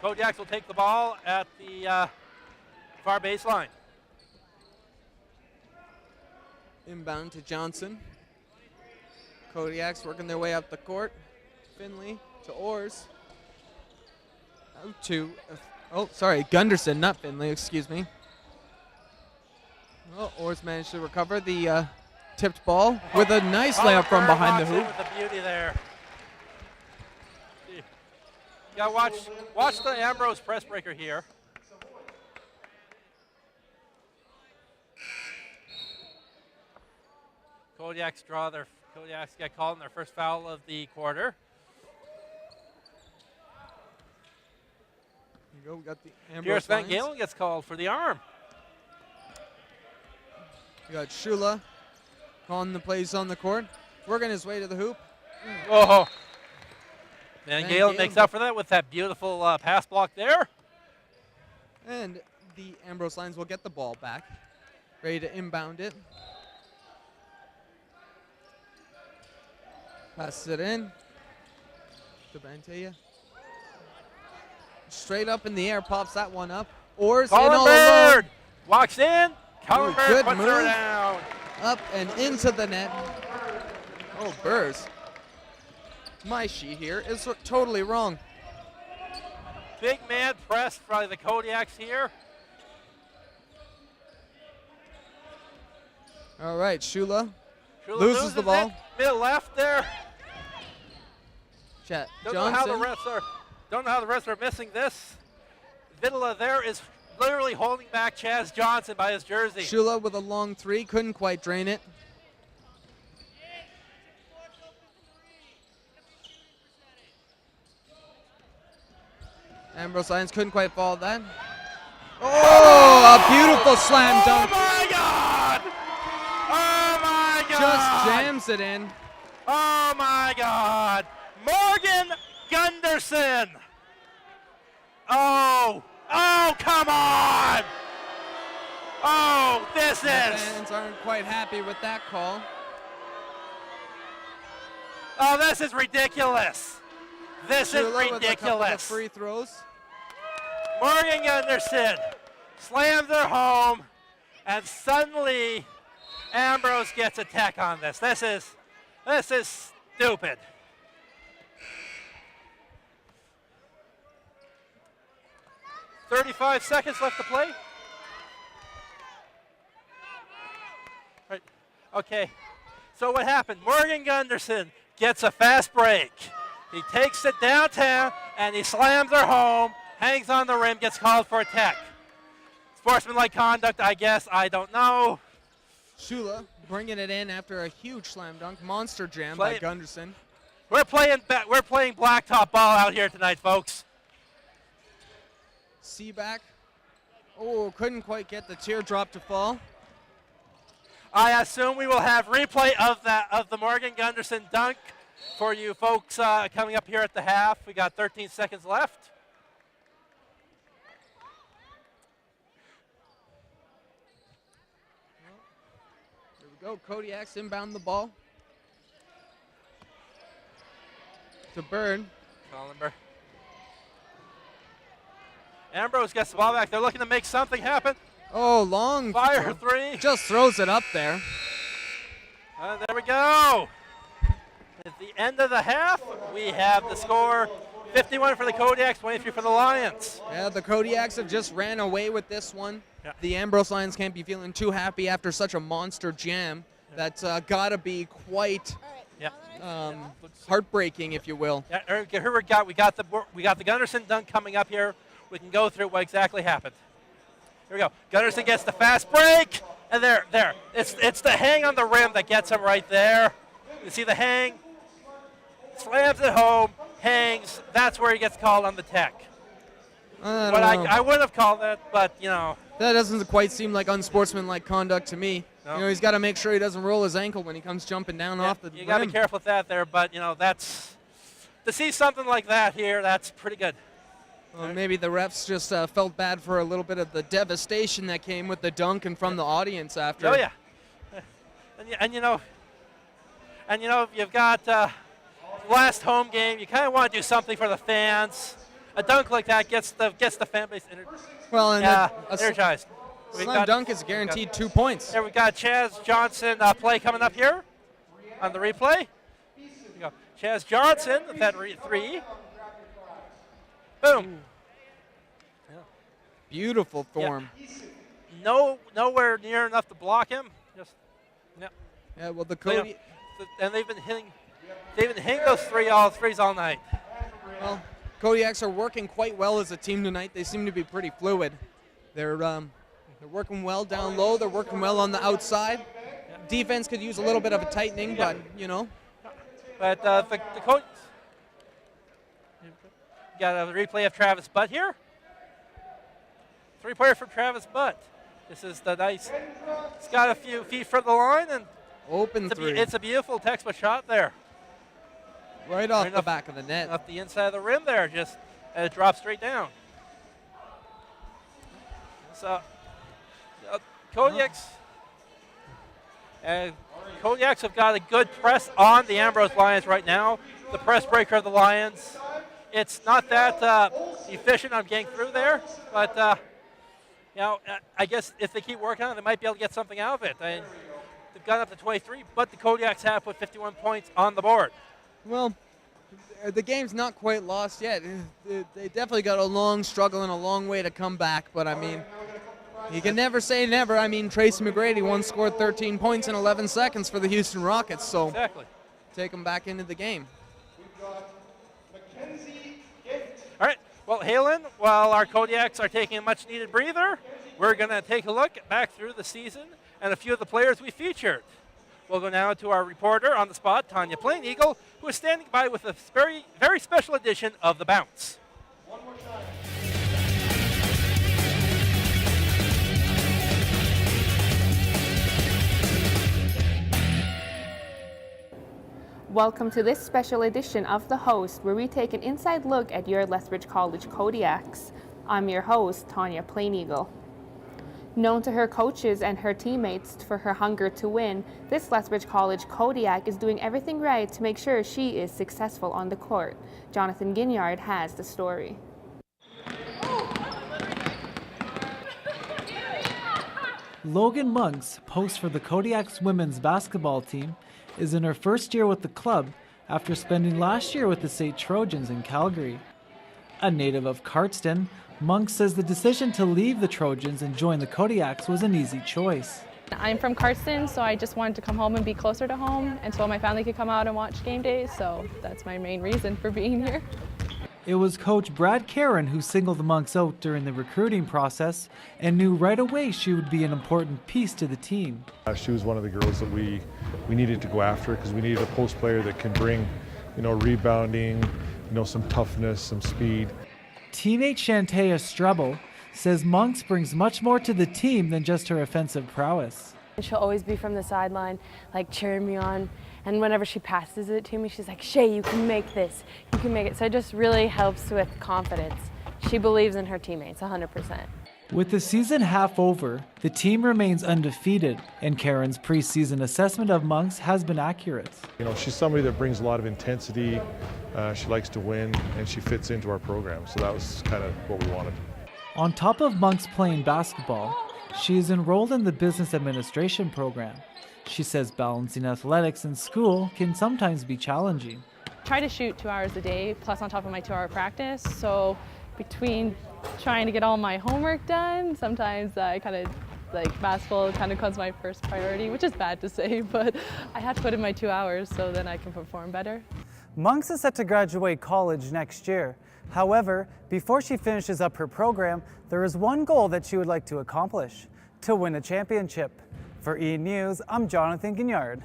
Speaker 2: Kodiaks will take the ball at the far baseline.
Speaker 1: Inbound to Johnson. Kodiaks working their way up the court. Finley to Orrs. Out to, Gunderson, not Finley, excuse me. Well, Orrs managed to recover the tipped ball with a nice layup from behind the hoop.
Speaker 2: With the beauty there. Yeah, watch the Ambrose press breaker here. Kodiaks get called in their first foul of the quarter.
Speaker 1: Here you go, we got the Ambrose
Speaker 2: Pierce Van
Speaker 1: Lions.
Speaker 2: Galen gets called for the arm.
Speaker 1: We got Shula calling the plays on the court, working his way to the hoop.
Speaker 2: Oh, Van
Speaker 1: Van
Speaker 2: Galen
Speaker 1: Galen.
Speaker 2: makes up for that with that beautiful pass block there.
Speaker 1: And the Ambrose Lions will get the ball back, ready to inbound it. Passes it in to Bantaya. Straight up in the air, pops that one up. Orrs in all
Speaker 2: Colin
Speaker 1: alone.
Speaker 2: Bird walks in. Colin Bird
Speaker 1: good
Speaker 2: puts her
Speaker 1: move.
Speaker 2: down.
Speaker 1: Up and into the net. Oh, Burrs. My sheet here is totally wrong.
Speaker 2: Big man press by the Kodiaks here.
Speaker 1: All right, Shula
Speaker 2: Shula
Speaker 1: loses the ball.
Speaker 2: it. Mid left there.
Speaker 1: Chat.
Speaker 2: Don't know how the
Speaker 1: Johnson.
Speaker 2: refs are missing this. Vidala there is literally holding back Chaz Johnson by his jersey.
Speaker 1: Shula with a long three, couldn't quite drain it. Ambrose Lions couldn't quite follow that. Oh, a beautiful slam dunk.
Speaker 2: Oh my God! Oh my God!
Speaker 1: Just jams it in.
Speaker 2: Oh my God! Morgan Gunderson! Oh! Oh, come on! Oh, this
Speaker 1: The
Speaker 2: is...
Speaker 1: fans aren't quite happy with that call.
Speaker 2: Oh, this is ridiculous. This is
Speaker 1: Shula with a couple of
Speaker 2: ridiculous.
Speaker 1: free throws.
Speaker 2: Morgan Gunderson slams her home, and suddenly Ambrose gets a tech on this. This is stupid. "35 seconds left to play." Right. Okay. So what happened? Morgan Gunderson gets a fast break. He takes it downtown and he slams her home, hangs on the rim, gets called for a tech. Sportsmanlike conduct, I guess. I don't know.
Speaker 1: Shula bringing it in after a huge slam dunk. Monster jam by Gunderson.
Speaker 2: We're playing blacktop ball out here tonight, folks.
Speaker 1: Seaback. Oh, couldn't quite get the teardrop to fall.
Speaker 2: I assume we will have replay of the Morgan Gunderson dunk for you folks coming up here at the half. We got 13 seconds left.
Speaker 1: Here we go. Kodiaks inbound the ball. To Bird.
Speaker 2: Collenberg. Ambrose gets the ball back. They're looking to make something happen.
Speaker 1: Oh, long.
Speaker 2: Fire three.
Speaker 1: Just throws it up there.
Speaker 2: There we go. At the end of the half, we have the score 51 for the Kodiaks, 23 for the Lions.
Speaker 1: Yeah, the Kodiaks have just ran away with this one.
Speaker 2: Yeah.
Speaker 1: The Ambrose Lions can't be feeling too happy after such a monster jam. That's got to be quite heartbreaking, if you will.
Speaker 2: Yeah, here we got the Gunderson dunk coming up here. We can go through what exactly happened. Here we go. Gunderson gets the fast break, and there. It's the hang on the rim that gets him right there. You see the hang? Slams it home, hangs. That's where he gets called on the tech. I would have called that, but you know.
Speaker 1: That doesn't quite seem like unsportsmanlike conduct to me.
Speaker 2: No.
Speaker 1: You know, he's got to make sure he doesn't roll his ankle when he comes jumping down off the
Speaker 2: You got to be
Speaker 1: rim.
Speaker 2: careful with that there, but you know that's to see something like that here. That's pretty good.
Speaker 1: Well, maybe the refs just felt bad for a little bit of the devastation that came with the dunk and from the audience after.
Speaker 2: Oh yeah, and you know, And you know, you've got last home game. You kind of want to do something for the fans. A dunk like that gets the fan base
Speaker 1: Well, and
Speaker 2: energized.
Speaker 1: Slam dunk is guaranteed 2 points.
Speaker 2: There we got Chaz Johnson play coming up here on the replay. Here we go. Chaz Johnson with that three. Boom. Yeah.
Speaker 1: Beautiful form.
Speaker 2: Yeah. Nowhere near enough to block him. Just
Speaker 1: Yeah, well, the Cody.
Speaker 2: And they've been hitting those threes all night.
Speaker 1: Well, Kodiaks are working quite well as a team tonight. They seem to be pretty fluid. They're working well down low. They're working well on the outside. Defense could use a little bit of a tightening, but you know.
Speaker 2: But the coach got a replay of Travis Butt here. Three-pointer from Travis Butt. This is the nice. It's got a few feet from the line and
Speaker 1: open three.
Speaker 2: It's a beautiful textbook shot there.
Speaker 1: Right off the back of the net.
Speaker 2: Off the inside of the rim there, and it drops straight down. So, Kodiaks have got a good press on the Ambrose Lions right now. The press breaker of the Lions. It's not that efficient on getting through there, but you know, I guess if they keep working on it, they might be able to get something out of it. They've gone up to 23, but the Kodiaks have put 51 points on the board.
Speaker 1: Well, the game's not quite lost yet. They definitely got a long struggle and a long way to come back, but I mean, you can never say never. I mean, Tracy McGrady once scored 13 points in 11 seconds for the Houston Rockets, so
Speaker 2: exactly.
Speaker 1: Take them back into the game.
Speaker 2: All right, well, Halen, while our Kodiaks are taking a much-needed breather, we're going to take a look back through the season and a few of the players we featured. We'll go now to our reporter on the spot, Tawnya Plain Eagle, who is standing by with a very, very special edition of The Bounce.
Speaker 7: One more time.
Speaker 8: Welcome to this special edition of The Host, where we take an inside look at your Lethbridge College Kodiaks. I'm your host, Tawnya Plain Eagle. Known to her coaches and her teammates for her hunger to win, this Lethbridge College Kodiak is doing everything right to make sure she is successful on the court. Jonathan Ginyard has the story.
Speaker 9: Logan Monks, post for the Kodiaks women's basketball team, is in her first year with the club after spending last year with the St. Trojans in Calgary. A native of Cardston, Monk says the decision to leave the Trojans and join the Kodiaks was an easy choice.
Speaker 10: I'm from Cardston, so I just wanted to come home and be closer to home, and so my family could come out and watch game days, so that's my main reason for being here.
Speaker 9: It was coach Brad Karren who singled the Monks out during the recruiting process and knew right away she would be an important piece to the team.
Speaker 11: She was one of the girls that we needed to go after because we needed a post player that can bring, rebounding, some toughness, some speed.
Speaker 9: Teammate Shantea Strebel says Monks brings much more to the team than just her offensive prowess.
Speaker 12: She'll always be from the sideline, cheering me on. And whenever she passes it to me, she's like, Shay, you can make this. You can make it. So it just really helps with confidence. She believes in her teammates 100%.
Speaker 9: With the season half over, the team remains undefeated, and Karren's preseason assessment of Monks has been accurate.
Speaker 11: She's somebody that brings a lot of intensity. She likes to win, and she fits into our program. So that was kind of what we wanted.
Speaker 9: On top of Monks playing basketball, she is enrolled in the business administration program. She says balancing athletics and school can sometimes be challenging.
Speaker 10: Try to shoot 2 hours a day, plus on top of my 2-hour practice. So between trying to get all my homework done, sometimes basketball kind of comes my first priority, which is bad to say, but I have to put in my 2 hours so then I can perform better.
Speaker 9: Monks is set to graduate college next year. However, before she finishes up her program, there is one goal that she would like to accomplish: to win a championship. For E! News, I'm Jonathan Ginyard.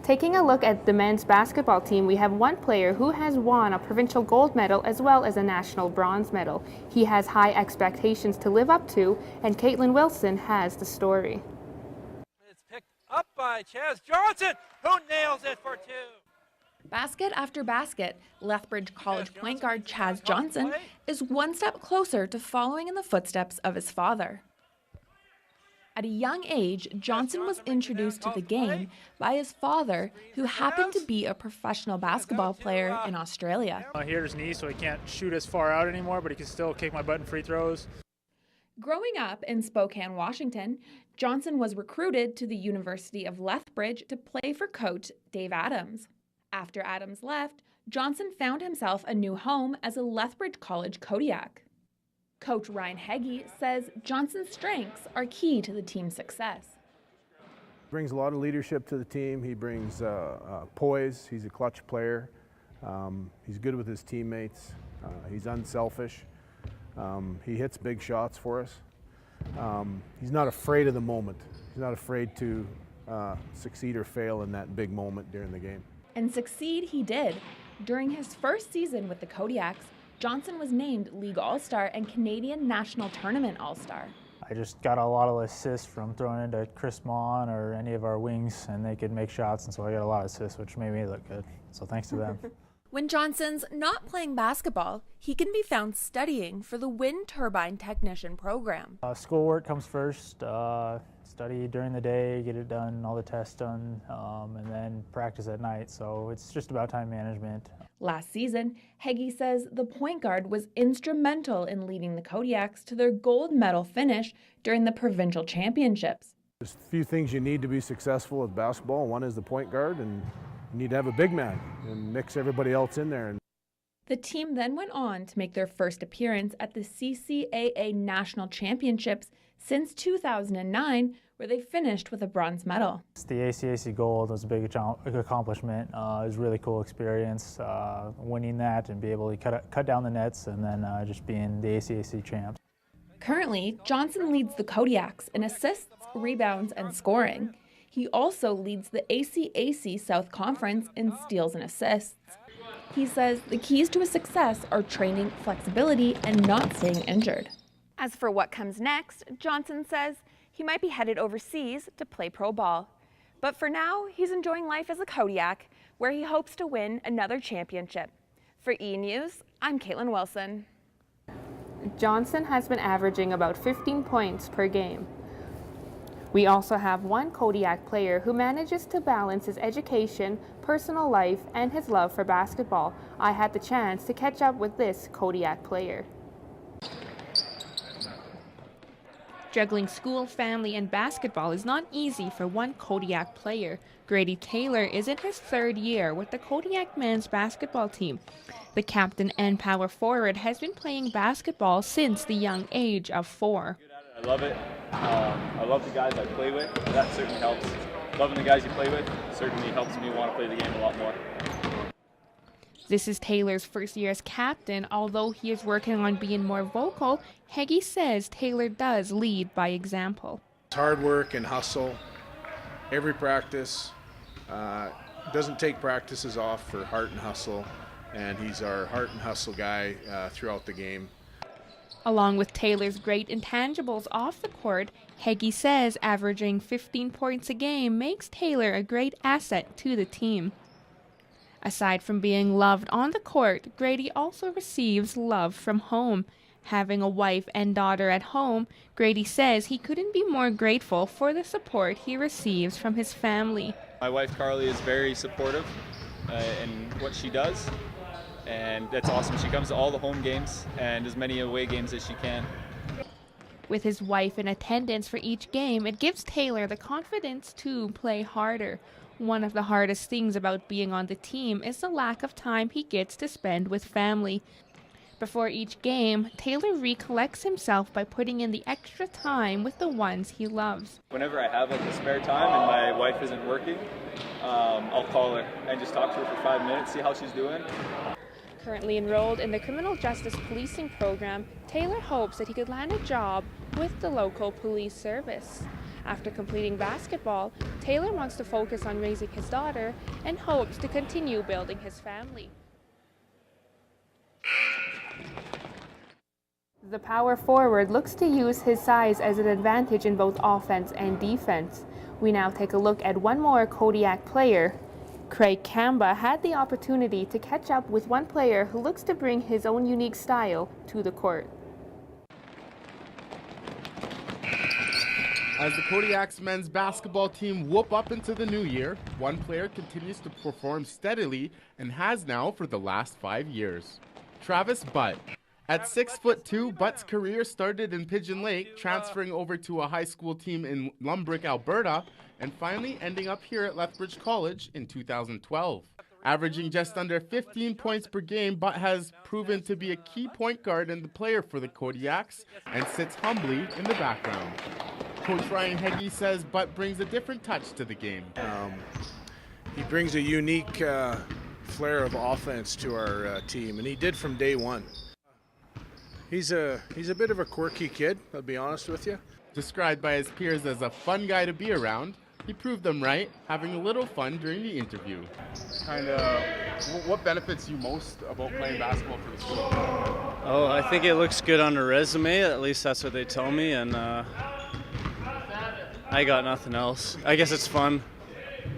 Speaker 8: Taking a look at the men's basketball team, we have one player who has won a provincial gold medal as well as a national bronze medal. He has high expectations to live up to, and Katelyn Wilson has the story.
Speaker 2: It's picked up by Chaz Johnson, who nails it for 2.
Speaker 3: Basket after basket, Lethbridge College point guard Chaz Johnson is one step closer to following in the footsteps of his father. At a young age, Johnson was introduced to the game by his father, who happened to be a professional basketball player in Australia.
Speaker 13: He hurt his knee, so he can't shoot as far out anymore, but he can still kick my butt in free throws.
Speaker 3: Growing up in Spokane, Washington, Johnson was recruited to the University of Lethbridge to play for coach Dave Adams. After Adams left, Johnson found himself a new home as a Lethbridge College Kodiak. Coach Ryan Heggie says Johnson's strengths are key to the team's success.
Speaker 5: He brings a lot of leadership to the team. He brings poise. He's a clutch player. He's good with his teammates. He's unselfish. He hits big shots for us. He's not afraid of the moment. He's not afraid to succeed or fail in that big moment during the game.
Speaker 3: And succeed he did. During his first season with the Kodiaks, Johnson was named League All-Star and Canadian National Tournament All-Star.
Speaker 14: I just got a lot of assists from throwing into Chris Mon or any of our wings, and they could make shots, and so I got a lot of assists, which made me look good. So thanks to them.
Speaker 3: When Johnson's not playing basketball, he can be found studying for the wind turbine technician program.
Speaker 14: Schoolwork comes first. Study during the day, get it done, all the tests done, and then practice at night. So it's just about time management.
Speaker 3: Last season, Heggie says the point guard was instrumental in leading the Kodiaks to their gold medal finish during the provincial championships.
Speaker 5: There's a few things you need to be successful with basketball. One is the point guard, and you need to have a big man and mix everybody else in there.
Speaker 3: The team then went on to make their first appearance at the CCAA National Championships since 2009, where they finished with a bronze medal.
Speaker 14: The ACAC Gold was a big accomplishment. It was a really cool experience, winning that and be able to cut down the nets and then just being the ACAC champ.
Speaker 3: Currently, Johnson leads the Kodiaks in assists, rebounds, and scoring. He also leads the ACAC South Conference in steals and assists. He says the keys to his success are training, flexibility, and not staying injured. As for what comes next, Johnson says he might be headed overseas to play pro ball. But for now, he's enjoying life as a Kodiak, where he hopes to win another championship. For E! News, I'm Katelyn Wilson.
Speaker 8: Johnson has been averaging about 15 points per game. We also have one Kodiak player who manages to balance his education, personal life, and his love for basketball. I had the chance to catch up with this Kodiak player.
Speaker 15: Juggling school, family, and basketball is not easy for one Kodiak player. Grady Taylor is in his third year with the Kodiak men's basketball team. The captain and power forward has been playing basketball since the young age of 4.
Speaker 16: I love it. I love the guys I play with. That certainly helps. Loving the guys you play with certainly helps me want to play the game a lot more.
Speaker 15: This is Taylor's first year as captain. Although he is working on being more vocal, Heggie says Taylor does lead by example.
Speaker 5: It's hard work and hustle. Every practice. Doesn't take practices off for heart and hustle. And he's our heart and hustle guy throughout the game.
Speaker 15: Along with Taylor's great intangibles off the court, Heggie says averaging 15 points a game makes Taylor a great asset to the team. Aside from being loved on the court, Grady also receives love from home. Having a wife and daughter at home, Grady says he couldn't be more grateful for the support he receives from his family.
Speaker 16: My wife Carly is very supportive in what she does, and that's awesome. She comes to all the home games and as many away games as she can.
Speaker 15: With his wife in attendance for each game, it gives Taylor the confidence to play harder. One of the hardest things about being on the team is the lack of time he gets to spend with family. Before each game, Taylor recollects himself by putting in the extra time with the ones he loves.
Speaker 16: Whenever I have the spare time and my wife isn't working, I'll call her and just talk to her for 5 minutes, see how she's doing.
Speaker 15: Currently enrolled in the Criminal Justice Policing Program, Taylor hopes that he could land a job with the local police service. After completing basketball, Taylor wants to focus on raising his daughter and hopes to continue building his family.
Speaker 8: The power forward looks to use his size as an advantage in both offense and defense. We now take a look at one more Kodiak player. Craig Kamba had the opportunity to catch up with one player who looks to bring his own unique style to the court.
Speaker 17: As the Kodiaks men's basketball team whoop up into the new year, one player continues to perform steadily and has now for the last 5 years. Travis Butt. At 6'2", Butt's career started in Pigeon Lake, transferring over to a high school team in Lumbrick, Alberta, and finally ending up here at Lethbridge College in 2012. Averaging just under 15 points per game, Butt has proven to be a key point guard and the player for the Kodiaks and sits humbly in the background. Coach Ryan Heggie says Butt brings a different touch to the game.
Speaker 5: He brings a unique flair of offense to our team, and he did from day one. He's a bit of a quirky kid, I'll be honest with you.
Speaker 17: Described by his peers as a fun guy to be around, he proved them right, having a little fun during the interview.
Speaker 18: What benefits you most about playing basketball for the school?
Speaker 19: Oh, I think it looks good on a resume, at least that's what they tell me, and I got nothing else. I guess it's fun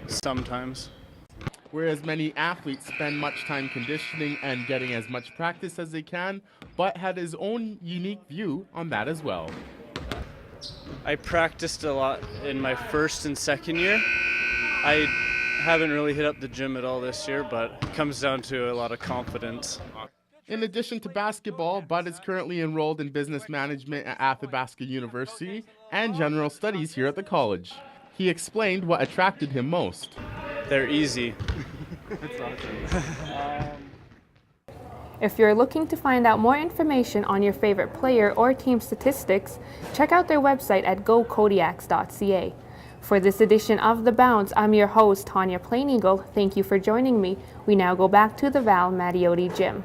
Speaker 19: sometimes.
Speaker 17: Whereas many athletes spend much time conditioning and getting as much practice as they can, Butt had his own unique view on that as well.
Speaker 19: I practiced a lot in my first and second year. I haven't really hit up the gym at all this year, but it comes down to a lot of confidence.
Speaker 17: In addition to basketball, Butt is currently enrolled in business management at Athabasca University and general studies here at the college. He explained what attracted him most.
Speaker 19: They're easy.
Speaker 18: That's awesome.
Speaker 8: If you're looking to find out more information on your favorite player or team statistics, check out their website at gokodiaks.ca. For this edition of The Bounce, I'm your host, Tawnya Plain-Eagle. Thank you for joining me. We now go back to the Val Mattioti Gym.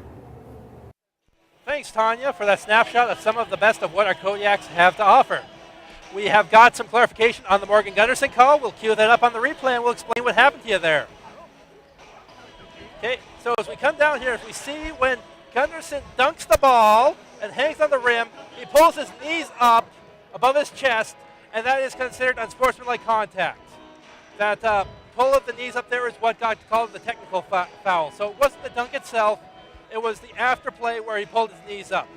Speaker 2: Thanks, Tawnya, for that snapshot of some of the best of what our Kodiaks have to offer. We have got some clarification on the Morgan Gunderson call. We'll cue that up on the replay and we'll explain what happened to you there. Okay, so as we come down here, as we see when Gunderson dunks the ball and hangs on the rim, he pulls his knees up above his chest, and that is considered unsportsmanlike contact. That pull of the knees up there is what got called the technical foul. So it wasn't the dunk itself, it was the afterplay where he pulled his knees up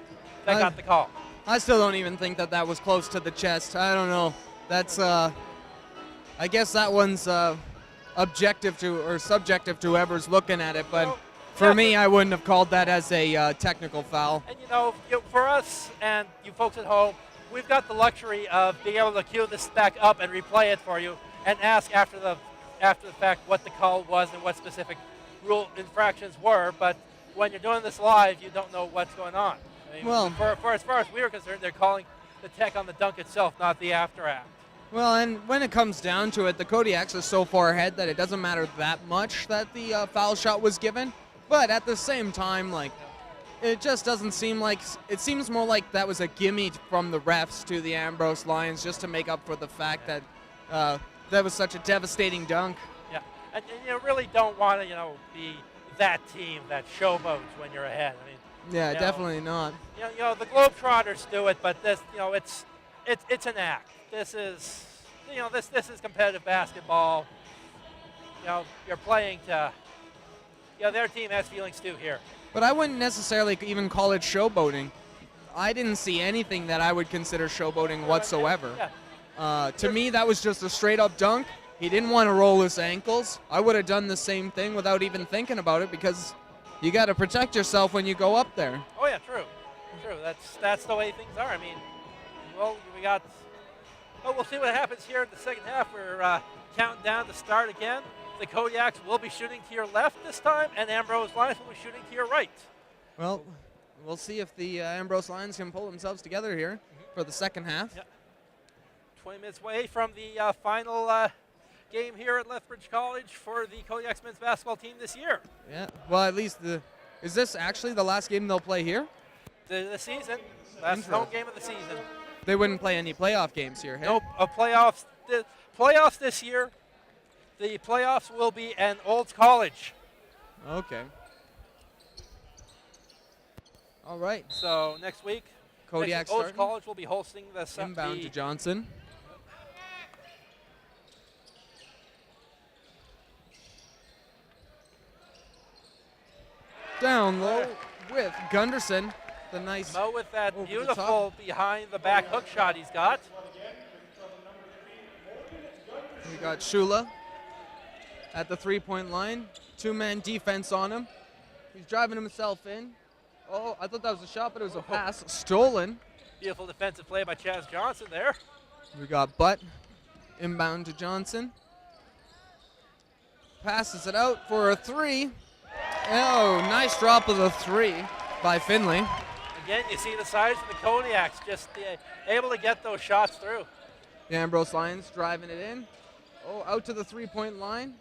Speaker 2: that got the call.
Speaker 1: I still don't even think that was close to the chest. I don't know. That's, I guess that one's objective to or subjective to whoever's looking at it. But for me, I wouldn't have called that as a technical foul.
Speaker 2: And for us and you folks at home, we've got the luxury of being able to cue this back up and replay it for you and ask after the fact what the call was and what specific rule infractions were. But when you're doing this live, you don't know what's going on. I mean,
Speaker 1: well,
Speaker 2: for as far as we were concerned, they're calling the tech on the dunk itself, not the after act.
Speaker 1: Well, and when it comes down to it, the Kodiaks are so far ahead that it doesn't matter that much that the foul shot was given. But at the same time, it just doesn't seem like it seems more like that was a gimme from the refs to the Ambrose Lions just to make up for the fact that that was such a devastating dunk.
Speaker 2: Yeah, and you really don't want to be that team that showboats when you're ahead. I mean,
Speaker 1: yeah, definitely not.
Speaker 2: The Globetrotters do it, but this, it's an act. This is, this is competitive basketball. You're playing to, their team has feelings too here.
Speaker 1: But I wouldn't necessarily even call it showboating. I didn't see anything that I would consider showboating whatsoever. To me, that was just a straight-up dunk. He didn't want to roll his ankles. I would have done the same thing without even thinking about it because you got to protect yourself when you go up there.
Speaker 2: Oh yeah, true. That's the way things are. I mean, we'll see what happens here in the second half. We're counting down to start again. The Kodiaks will be shooting to your left this time, and Ambrose Lions will be shooting to your right.
Speaker 1: Well, we'll see if the Ambrose Lions can pull themselves together here for the second half.
Speaker 2: Yep. 20 minutes away from the final game here at Lethbridge College for the Kodiaks men's basketball team this year.
Speaker 1: Yeah, well, at least is this actually the last game they'll play here?
Speaker 2: The season, last home game of the season.
Speaker 1: They wouldn't play any playoff games here, hey?
Speaker 2: Nope, playoffs this year. The playoffs will be in Olds College.
Speaker 1: Okay. All right.
Speaker 2: So next week,
Speaker 1: Kodiaks
Speaker 2: Olds College will be hosting the
Speaker 1: inbound to Johnson. Down low with Gunderson. The nice
Speaker 2: Mo with that beautiful behind the back hook shot he's got.
Speaker 1: We got Shula at the three-point line. Two-man defense on him. He's driving himself in. Oh, I thought that was a shot, but it was a pass. Stolen.
Speaker 2: Beautiful defensive play by Chaz Johnson there.
Speaker 1: We got Butt inbound to Johnson. Passes it out for a three. Oh, nice drop of the three by Finley.
Speaker 2: Again, you see the size of the Kodiaks just able to get those shots through.
Speaker 1: The Ambrose Lions driving it in. Oh, out to the three-point line.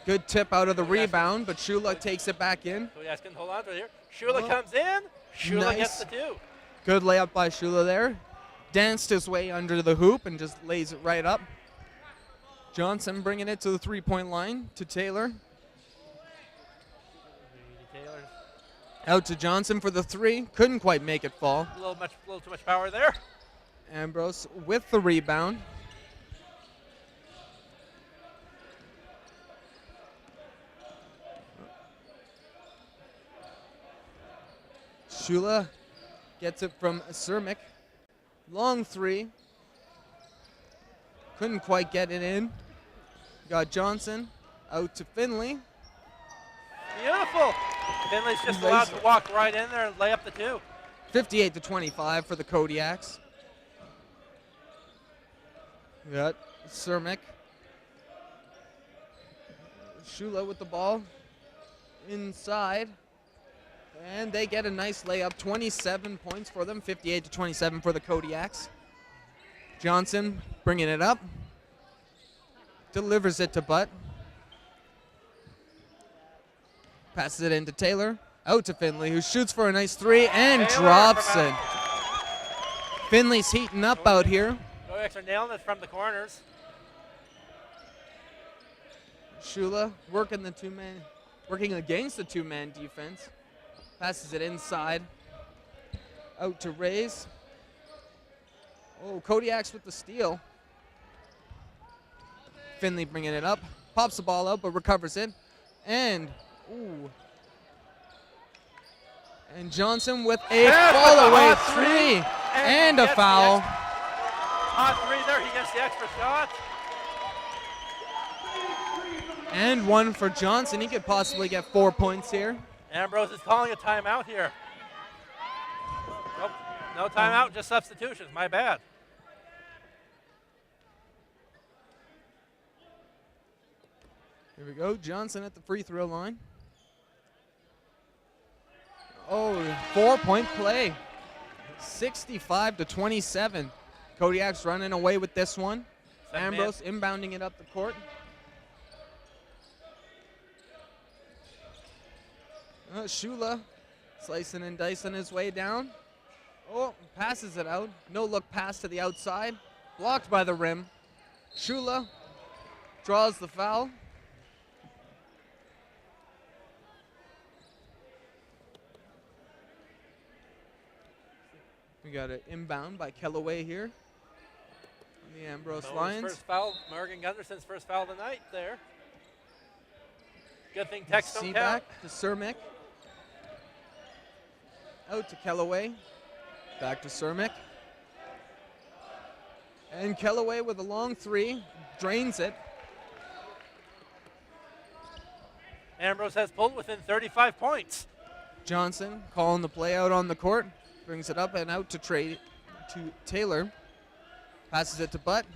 Speaker 1: Good tip out of the rebound, but Shula takes it back in.
Speaker 2: Kodiaks can hold on to it here. Shula comes in. Shula gets the two.
Speaker 1: Good layup by Shula there. Danced his way under the hoop and just lays it right up. Johnson bringing it to the three-point line to Taylor. Out to Johnson for the three. Couldn't quite make it fall.
Speaker 2: A little too much power there.
Speaker 1: Ambrose with the rebound. Shula gets it from Cermak. Long three. Couldn't quite get it in. Got Johnson out to Finley.
Speaker 2: Beautiful. Finley's just allowed to walk right in there and lay up the two.
Speaker 1: 58-25 for the Kodiaks. We got Cermak. Shula with the ball inside. And they get a nice layup. 27 points for them. 58-27 for the Kodiaks. Johnson bringing it up. Delivers it to Butt. Passes it into Taylor. Out to Finley, who shoots for a nice three and drops it. Finley's heating up out here.
Speaker 2: Kodiaks are nailing it from the corners.
Speaker 1: Shula working against the two-man defense. Passes it inside. Out to Rays. Oh, Kodiaks with the steal. Finley bringing it up. Pops the ball out, but recovers it. And, ooh. And Johnson with a fall-away three. And a foul.
Speaker 2: Hot three there. He gets the extra shot.
Speaker 1: And one for Johnson. He could possibly get 4 points here.
Speaker 2: Ambrose is calling a timeout here. Nope, no timeout, just substitutions. My bad.
Speaker 1: Here we go. Johnson at the free throw line. Oh, 4-point play. 65-27. Kodiaks running away with this one. Ambrose inbounding it up the court. Shula slicing and dicing his way down. Oh, passes it out. No look pass to the outside. Blocked by the rim. Shula draws the foul. We got an inbound by Kellaway here on the Ambrose Lions.
Speaker 2: First foul, Morgan Gunderson's first foul of the night there. Good thing Tex don't count.
Speaker 1: Back to Cermak. Out to Kellaway. Back to Cermak. And Kellaway with a long three. Drains it.
Speaker 2: Ambrose has pulled within 35 points.
Speaker 1: Johnson calling the play out on the court. Brings it up and out to Taylor. Passes it to Butt. A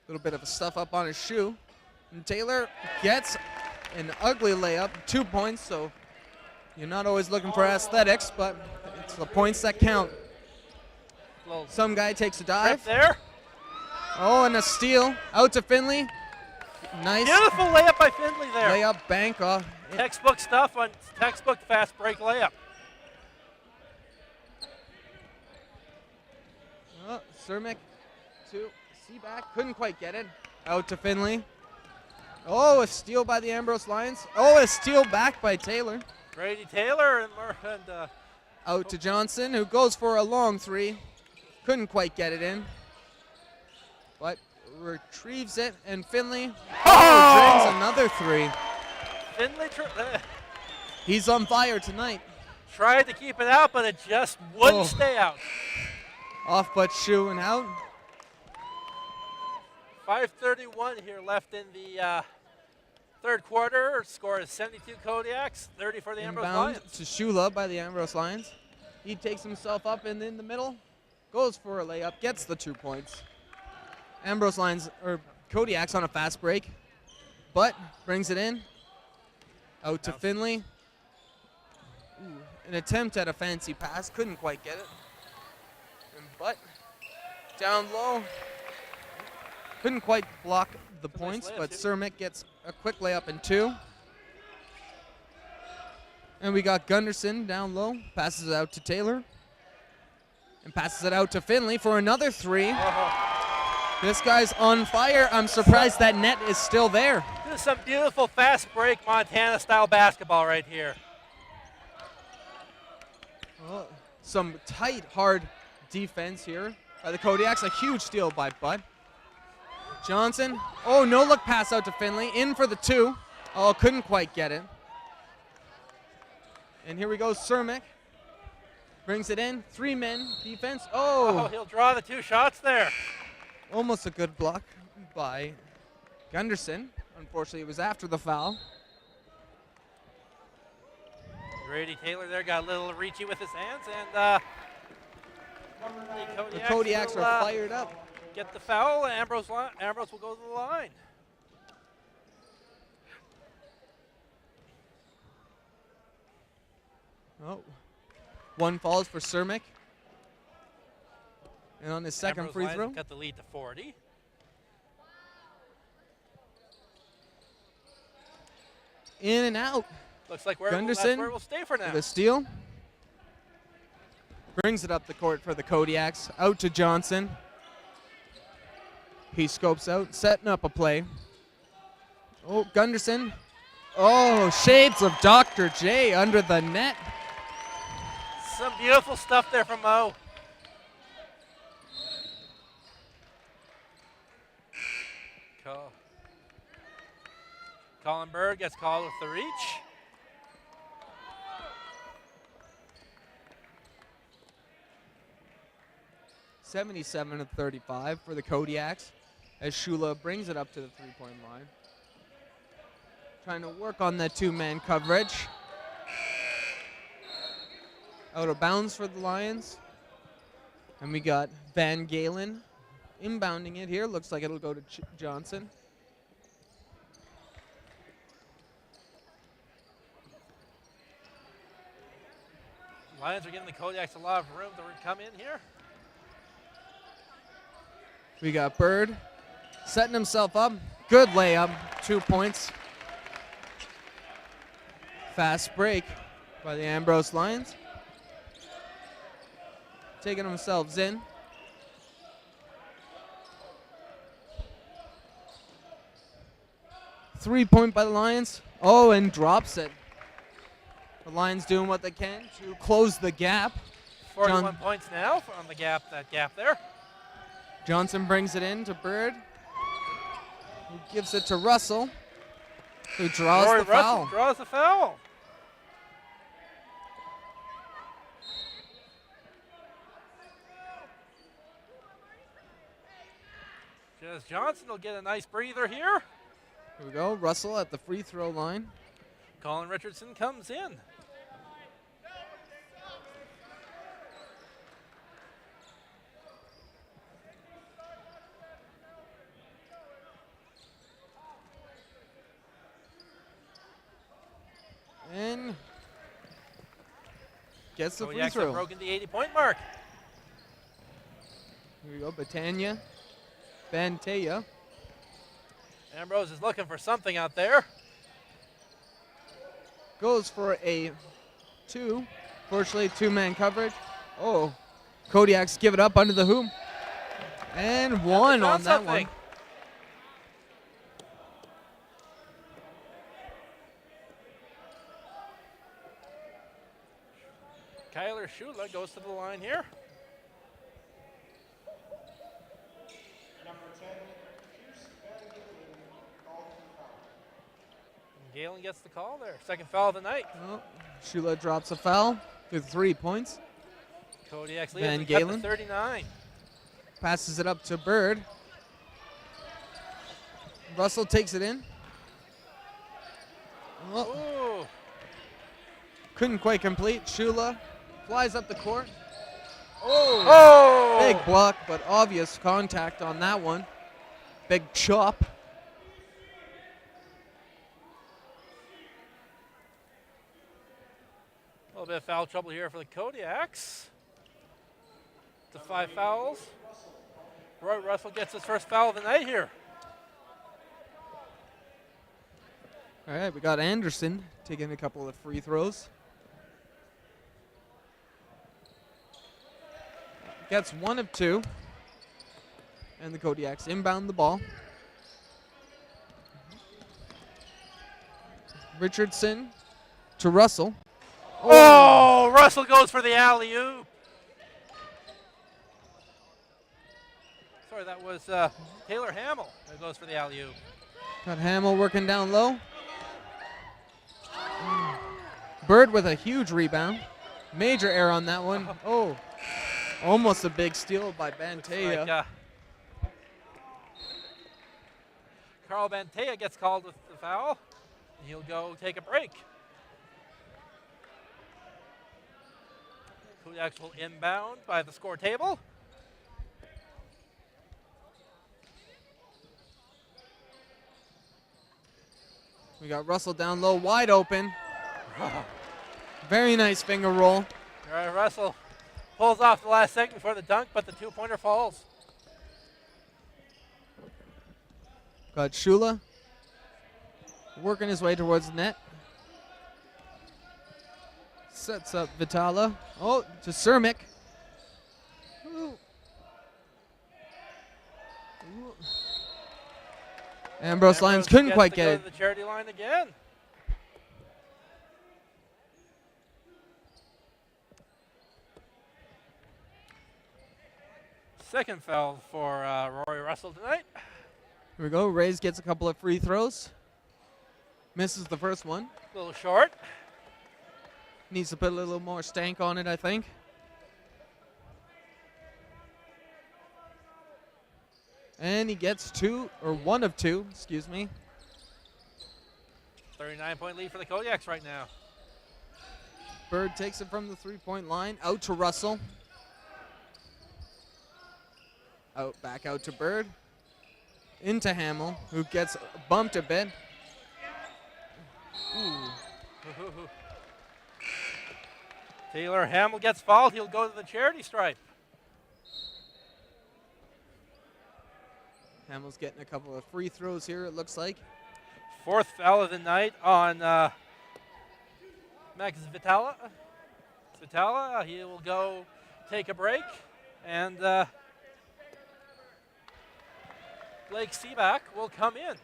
Speaker 1: little bit of a stuff up on his shoe. And Taylor gets an ugly layup. 2 points, so you're not always looking for aesthetics, but it's the points that count. Some guy takes a dive.
Speaker 2: There.
Speaker 1: Oh, and a steal. Out to Finley. Nice.
Speaker 2: Beautiful layup by Finley there.
Speaker 1: Layup bank off.
Speaker 2: Textbook stuff on textbook fast break layup.
Speaker 1: Oh, Cermak to Seaback. Couldn't quite get it. Out to Finley. Oh, a steal by the Ambrose Lions. Oh, a steal back by Taylor.
Speaker 2: Brady Taylor and
Speaker 1: out to Johnson, who goes for a long three. Couldn't quite get it in, but retrieves it, and Finley drains another three.
Speaker 2: Finley,
Speaker 1: he's on fire tonight.
Speaker 2: Tried to keep it out, but it just wouldn't stay out.
Speaker 1: Off but shoe and out.
Speaker 2: 5:31 here left in the third quarter. Score is 72 Kodiaks, 30 for the Ambrose
Speaker 1: Inbound
Speaker 2: Lions.
Speaker 1: to Shula by the Ambrose Lions. He takes himself up and in the middle, goes for a layup, gets the 2 points. Ambrose Lions, or Kodiaks on a fast break, but brings it in. Out to Finley. Ooh, an attempt at a fancy pass, couldn't quite get it. But down low, couldn't quite block the points, but Cermak gets a quick layup in 2. And we got Gunderson down low, passes it out to Taylor, and passes it out to Finley for another 3. This guy's on fire. I'm surprised that net is still there.
Speaker 2: This is some beautiful fast break Montana-style basketball right here.
Speaker 1: Well, some tight, hard defense here by the Kodiaks. A huge steal by Butt. Johnson. Oh, no look pass out to Finley. In for the 2. Oh, couldn't quite get it. And here we go, Cermak. Brings it in. 3 men defense. Oh,
Speaker 2: he'll draw the 2 shots there.
Speaker 1: Almost a good block by Gunderson. Unfortunately, it was after the foul.
Speaker 2: Grady Taylor there got a little reachy with his hands, and
Speaker 1: the Kodiaks are fired up.
Speaker 2: Get the foul. Ambrose will go to the line.
Speaker 1: Oh, 1 falls for Cermak. And on his second
Speaker 2: Ambrose
Speaker 1: free
Speaker 2: Lions
Speaker 1: throw.
Speaker 2: Cut the lead to 40.
Speaker 1: In and out.
Speaker 2: Looks like that's
Speaker 1: Gunderson
Speaker 2: where we'll stay for now.
Speaker 1: with a steal. Brings it up the court for the Kodiaks. Out to Johnson. He scopes out, setting up a play. Oh, Gunderson. Oh, shades of Dr. J under the net.
Speaker 2: Some beautiful stuff there from Mo. Colin Bird gets called with the reach. (77-35) for the Kodiaks as Shula brings it up to the 3-point line. Trying to work on that 2-man coverage. Out of bounds for the Lions. And we got Van Galen inbounding it here. Looks like it'll go to Johnson. Lions are giving the Kodiaks a lot of room to come in here. We got Bird setting himself up. Good layup, 2 points. Fast break by the Ambrose Lions. Taking themselves in. Three-point by the Lions. Oh, and drops it. The Lions doing what they can to close the gap. 41 points now on the gap, that gap there. Johnson brings it in to Bird. He gives it to Russell, who draws the foul. Draws the foul. Just Johnson will get a nice breather here. Here we go. Russell at the free throw line. Colin Richardson comes in. And gets the free throw. Broken the 80-point mark. Here we go. Bantaya. Ambrose is looking for something out there. Goes for a 2. Fortunately, 2-man coverage. Oh, Kodiaks give it up under the hoop. And 1 on that one. Kyler Shula goes to the line here. Galen gets the call there. Second foul of the night. Oh, Shula drops a foul with 3 points. Kodiaks lead Van Galen. 39. Passes it up to Bird.
Speaker 1: Russell takes it in.
Speaker 2: Ooh.
Speaker 1: Couldn't quite complete. Shula flies up the court.
Speaker 2: Oh!
Speaker 1: Big block, but obvious contact on that one. Big chop.
Speaker 2: A little bit of foul trouble here for the Kodiaks. To 5 fouls. Roy Russell gets his first foul of the night here.
Speaker 1: All right, we got Anderson taking a couple of free throws. Gets 1 of 2. And the Kodiaks inbound the ball. Richardson to Russell.
Speaker 2: Oh, Russell goes for the alley-oop. Sorry, that was Taylor Hamill that goes for the alley-oop.
Speaker 1: Got Hamill working down low. Bird with a huge rebound. Major error on that one. Oh, almost a big steal by Bantea.
Speaker 2: Like, Carl Bantea gets called with the foul. He'll go take a break. Kodiaks will inbound by the score table.
Speaker 1: We got Russell down low, wide open. Very nice finger roll.
Speaker 2: All right, Russell pulls off the last second before the dunk, but the two-pointer falls.
Speaker 1: Got Shula working his way towards the net. Sets up Vitala. Oh, to Cermak. Ooh. Ooh. Ambrose Lions couldn't quite get it.
Speaker 2: The charity line again. Second foul for Rory Russell tonight.
Speaker 1: Here we go. Rays gets a couple of free throws. Misses the first one.
Speaker 2: A little short.
Speaker 1: Needs to put a little more stank on it, I think. And he gets 1 of 2, excuse me.
Speaker 2: 39-point lead for the Kodiaks right now.
Speaker 1: Bird takes it from the three-point line. Out to Russell. Back out to Bird. Into Hamill, who gets bumped a bit. Ooh.
Speaker 2: Taylor Hamill gets fouled. He'll go to the charity stripe.
Speaker 1: Hamill's getting a couple of free throws here, it looks like.
Speaker 2: Fourth foul of the night on Max Vitala. Vitala, he will go take a break. And Blake Seaback will come in.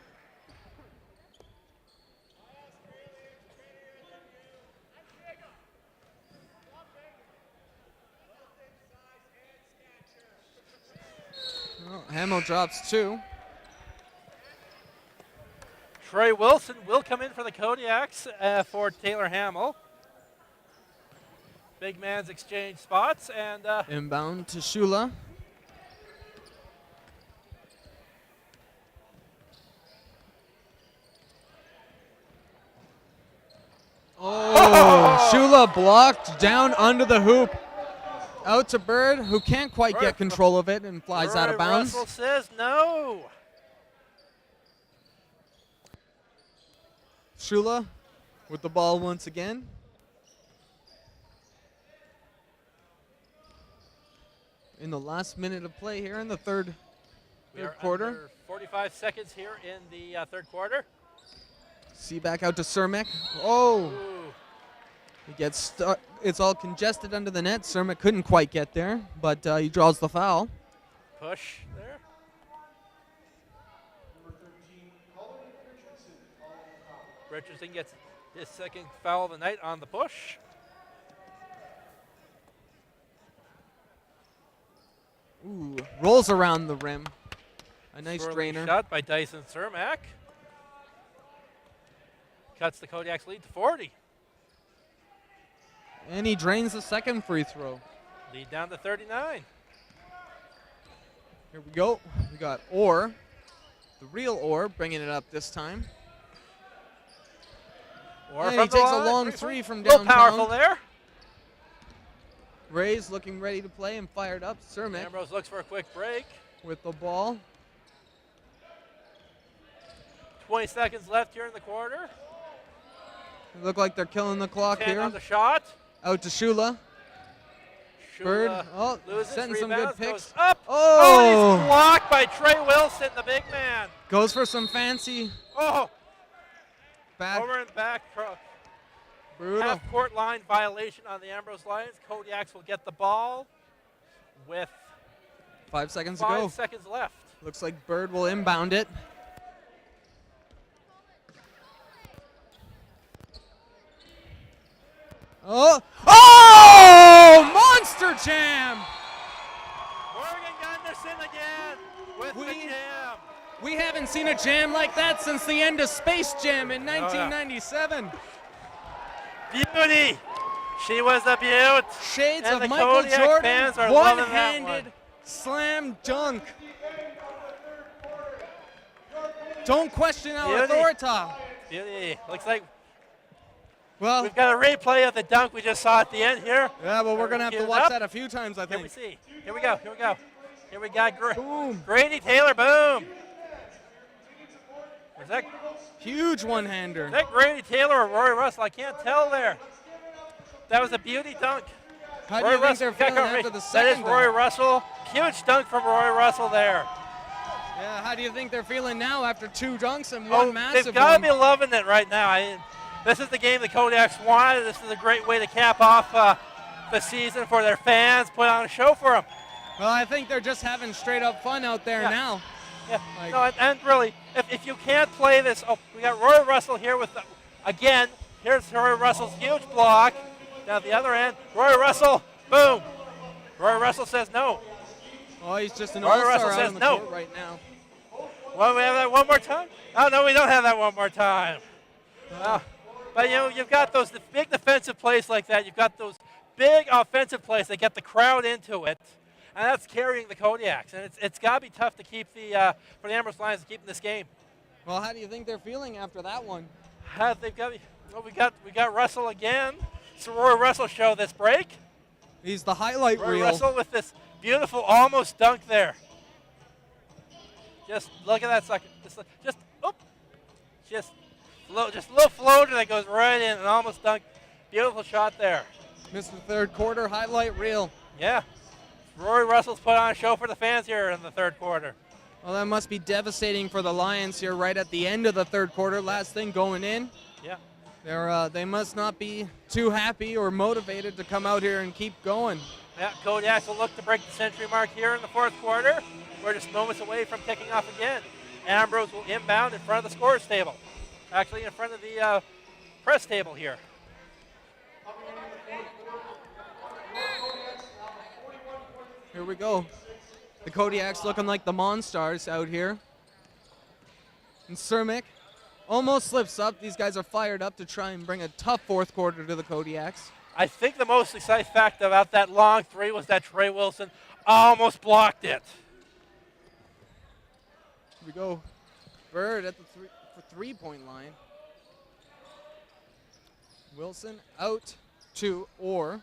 Speaker 1: Well, Hamill drops 2.
Speaker 2: Trey Wilson will come in for the Kodiaks for Taylor Hamill. Big man's exchange spots and
Speaker 1: inbound to Shula. Oh, Shula blocked down under the hoop. Out to Bird, who can't quite get control of it and flies out of bounds.
Speaker 2: Russell says no.
Speaker 1: Shula with the ball once again. In the last minute of play here in the third quarter.
Speaker 2: Under 45 seconds here in the third quarter.
Speaker 1: See back out to Cermak. Oh.
Speaker 2: Ooh.
Speaker 1: He gets stuck. It's all congested under the net. Cermak couldn't quite get there, but he draws the foul.
Speaker 2: Push there. Richardson gets his second foul of the night on the push.
Speaker 1: Ooh, rolls around the rim. A nice
Speaker 2: Swirling
Speaker 1: drainer.
Speaker 2: Shot by Dyson Cermak. Cuts the Kodiaks lead to 40.
Speaker 1: And he drains the second free throw.
Speaker 2: Lead down to 39.
Speaker 1: Here we go. We got Orr The real Orr bringing it up this time.
Speaker 2: Orr
Speaker 1: And
Speaker 2: from
Speaker 1: he
Speaker 2: the
Speaker 1: takes a
Speaker 2: line.
Speaker 1: long three from
Speaker 2: A little
Speaker 1: downtown.
Speaker 2: powerful there.
Speaker 1: Ray's looking ready to play and fired up. Cermak
Speaker 2: Ambrose looks for a quick break.
Speaker 1: with the ball.
Speaker 2: 20 seconds left here in the quarter.
Speaker 1: Look like they're killing the clock
Speaker 2: 10
Speaker 1: here.
Speaker 2: on the shot.
Speaker 1: Out to Shula. Bird.
Speaker 2: Shula
Speaker 1: Oh, setting some good
Speaker 2: rebounds,
Speaker 1: picks.
Speaker 2: goes up.
Speaker 1: Oh!
Speaker 2: He's blocked by Trey Wilson, the big man.
Speaker 1: Goes for some fancy.
Speaker 2: Oh!
Speaker 1: Back.
Speaker 2: Over and back.
Speaker 1: Brutal.
Speaker 2: Half-court line violation on the Ambrose Lions. Kodiaks will get the ball with
Speaker 1: 5 seconds to
Speaker 2: 5
Speaker 1: go.
Speaker 2: seconds left.
Speaker 1: Looks like Bird will inbound it. Oh! Oh! Monster jam!
Speaker 2: Morgan Gunderson again with the jam.
Speaker 1: We haven't seen a jam like that since the end of Space Jam in 1997.
Speaker 2: Beauty. She was a beaut.
Speaker 1: Shades
Speaker 2: and
Speaker 1: of
Speaker 2: the
Speaker 1: Michael
Speaker 2: Kodiak
Speaker 1: Jordan.
Speaker 2: fans are loving that
Speaker 1: One-handed
Speaker 2: one.
Speaker 1: slam dunk. Don't question our
Speaker 2: Beauty.
Speaker 1: authority.
Speaker 2: Beauty. Looks like
Speaker 1: well,
Speaker 2: we've got a replay of the dunk we just saw at the end here.
Speaker 1: Yeah, but we're going to have to
Speaker 2: Queued
Speaker 1: watch
Speaker 2: up.
Speaker 1: that a few times, I
Speaker 2: Here we
Speaker 1: think.
Speaker 2: see. Here we go. Here we go. Here we got Grady Taylor. Boom. Was that
Speaker 1: huge one-hander?
Speaker 2: Is that Grady Taylor or Rory Russell? I can't tell there. That was a beauty dunk.
Speaker 1: How do you think they're feeling after the second
Speaker 2: That is Rory
Speaker 1: dunk?
Speaker 2: Russell. Huge dunk from Rory Russell there.
Speaker 1: Yeah, how do you think they're feeling now after 2 dunks and one massive
Speaker 2: They've got to
Speaker 1: one?
Speaker 2: be loving it right now. This is the game the Kodiaks wanted. This is a great way to cap off the season for their fans, put on a show for them.
Speaker 1: Well, I think they're just having straight-up fun out there now.
Speaker 2: Yeah,
Speaker 1: Like-
Speaker 2: no, and really, if you can't play this, we got Rory Russell here with, again, here's Rory Russell's huge block. Now the other end, Rory Russell, boom. Rory Russell says no.
Speaker 1: Oh, he's just an
Speaker 2: Rory
Speaker 1: all-star
Speaker 2: Russell
Speaker 1: out
Speaker 2: says
Speaker 1: on the
Speaker 2: no.
Speaker 1: court right now.
Speaker 2: Well, we have that one more time? Oh, no, we don't have that one more time. But, you've got those big defensive plays like that. You've got those big offensive plays that get the crowd into it. And that's carrying the Kodiaks. And it's got to be tough to keep for the Ambrose Lions to keep in this game.
Speaker 1: Well, how do you think they're feeling after that one?
Speaker 2: We got Russell again. It's the Rory Russell show this break.
Speaker 1: He's the highlight
Speaker 2: Rory
Speaker 1: reel.
Speaker 2: Russell with this beautiful almost dunk there. Just look at that sucker. Just a little floater that goes right in and almost dunk. Beautiful shot there.
Speaker 1: Missed the third quarter highlight reel.
Speaker 2: Yeah. Rory Russell's put on a show for the fans here in the third quarter.
Speaker 1: Well, that must be devastating for the Lions here right at the end of the third quarter. Last thing going in.
Speaker 2: Yeah.
Speaker 1: They must not be too happy or motivated to come out here and keep going.
Speaker 2: Yeah, Kodiaks will look to break the century mark here in the fourth quarter. We're just moments away from kicking off again. Ambrose will inbound in front of the scorer's table. Actually, in front of the press table here.
Speaker 1: Here we go. The Kodiaks looking like the Monstars out here. And Cermak almost slips up. These guys are fired up to try and bring a tough fourth quarter to the Kodiaks.
Speaker 2: I think the most exciting fact about that long three was that Trey Wilson almost blocked it.
Speaker 1: Here we go. Bird at the three-point line. Wilson out to Orr.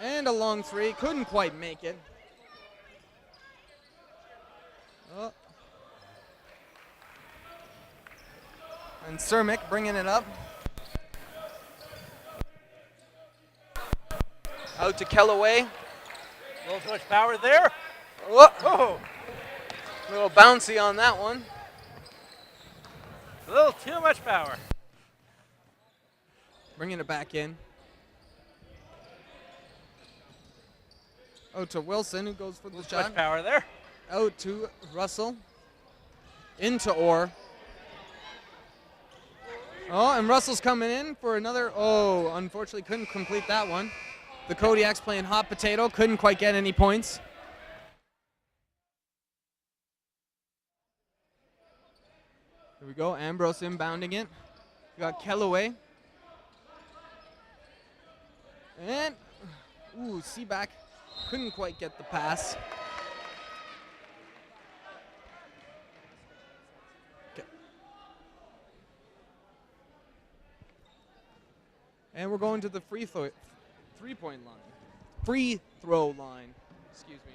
Speaker 1: And a long three. Couldn't quite make it. Oh. And Cermak bringing it up. Out to Kellaway.
Speaker 2: A little too much power there.
Speaker 1: Whoa.
Speaker 2: Oh.
Speaker 1: A little bouncy on that one.
Speaker 2: A little too much power.
Speaker 1: Bringing it back in. Out to Wilson, who goes for the
Speaker 2: Too
Speaker 1: shot.
Speaker 2: much power there.
Speaker 1: Out to Russell. Into Orr. Oh, and Russell's coming in for another. Oh, unfortunately couldn't complete that one. The Kodiaks playing hot potato. Couldn't quite get any points. Here we go. Ambrose inbounding it. We got Kellaway. And, ooh, Seaback couldn't quite get the pass. And we're going to the three-point line. Free throw line. Excuse me.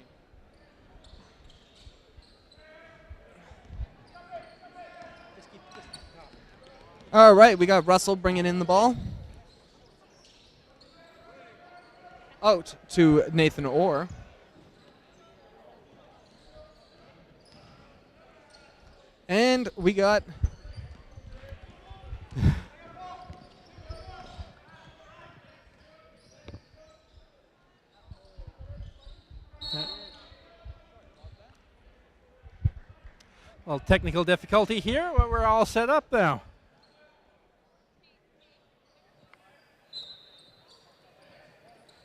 Speaker 1: All right, we got Russell bringing in the ball. Out to Nathan Orr. And we got
Speaker 2: well, technical difficulty here, but we're all set up now.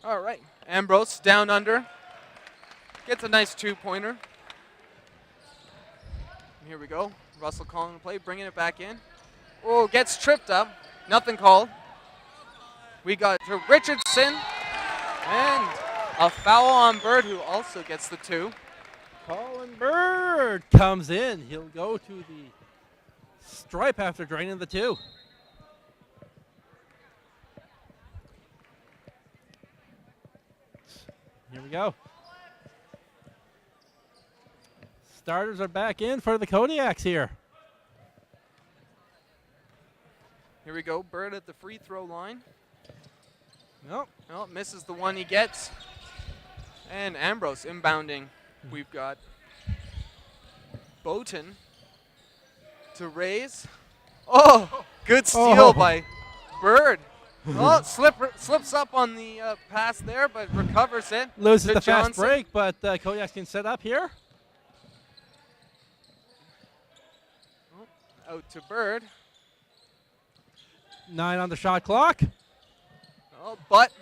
Speaker 1: all right. Ambrose down under. Gets a nice two-pointer. Here we go. Russell calling the play, bringing it back in. Oh, gets tripped up. Nothing called. We got to Richardson. And a foul on Bird, who also gets the two.
Speaker 2: Colin Bird comes in. He'll go to the stripe after draining the two. Here we go. Starters are back in for the Kodiaks here.
Speaker 1: Here we go. Bird at the free throw line.
Speaker 2: Nope.
Speaker 1: No, misses the one he gets. And Ambrose inbounding. We've got Bowton to raise. Oh, good steal by Bird. Oh, slips up on the pass there, but recovers it.
Speaker 2: Loses
Speaker 1: to
Speaker 2: the
Speaker 1: Johnson.
Speaker 2: fast break, but Kodiaks can set up here.
Speaker 1: Out to Bird.
Speaker 2: 9 on the shot clock.
Speaker 1: Oh, but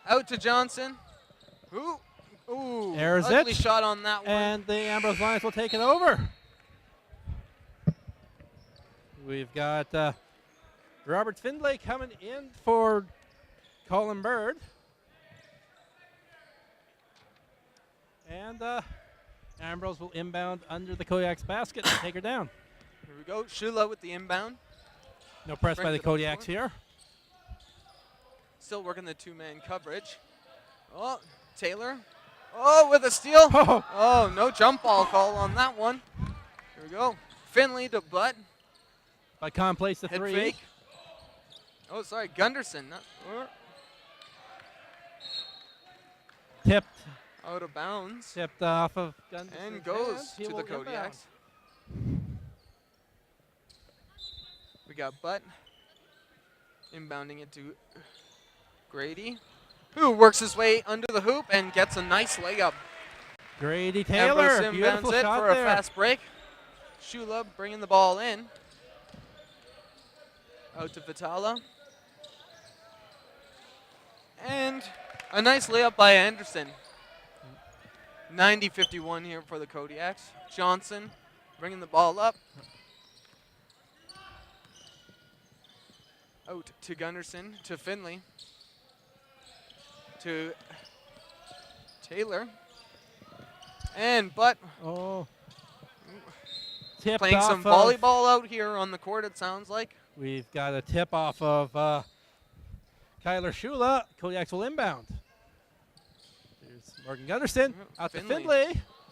Speaker 1: out to Johnson. Ooh,
Speaker 2: There's
Speaker 1: ugly
Speaker 2: it.
Speaker 1: shot on that one.
Speaker 2: And the Ambrose Lions will take it over. We've got Robert Findlay coming in for Colin Bird. And Ambrose will inbound under the Kodiaks basket and take her down.
Speaker 1: Here we go. Shula with the inbound.
Speaker 2: No press by the
Speaker 1: Brings it up
Speaker 2: Kodiaks
Speaker 1: court.
Speaker 2: here.
Speaker 1: Still working the two-man coverage. Oh, Taylor. Oh, with a steal. Oh, no jump ball call on that one. Here we go. Finley to Butt.
Speaker 2: But Con plays the
Speaker 1: Head
Speaker 2: three.
Speaker 1: fake. Oh, sorry, Gunderson.
Speaker 2: Tipped.
Speaker 1: Out of bounds.
Speaker 2: Tipped off of Gunderson.
Speaker 1: And goes to the Kodiaks. We got Butt inbounding it to Grady, who works his way under the hoop and gets a nice layup.
Speaker 2: Grady Taylor,
Speaker 1: Ambrose
Speaker 2: beautiful
Speaker 1: inbounds it
Speaker 2: shot
Speaker 1: for
Speaker 2: there.
Speaker 1: a fast break. Shula bringing the ball in. Out to Vitala. And a nice layup by Anderson. 90-51 here for the Kodiaks. Johnson bringing the ball up. Out to Gunderson, to Finley, to Taylor, and Butt.
Speaker 2: Oh. Tipped
Speaker 1: Playing
Speaker 2: off
Speaker 1: some
Speaker 2: of-
Speaker 1: volleyball out here on the court, it sounds like.
Speaker 2: We've got a tip off of Kyler Shula. Kodiaks will inbound. There's Morgan Gunderson out to
Speaker 1: Finley.
Speaker 2: Findlay.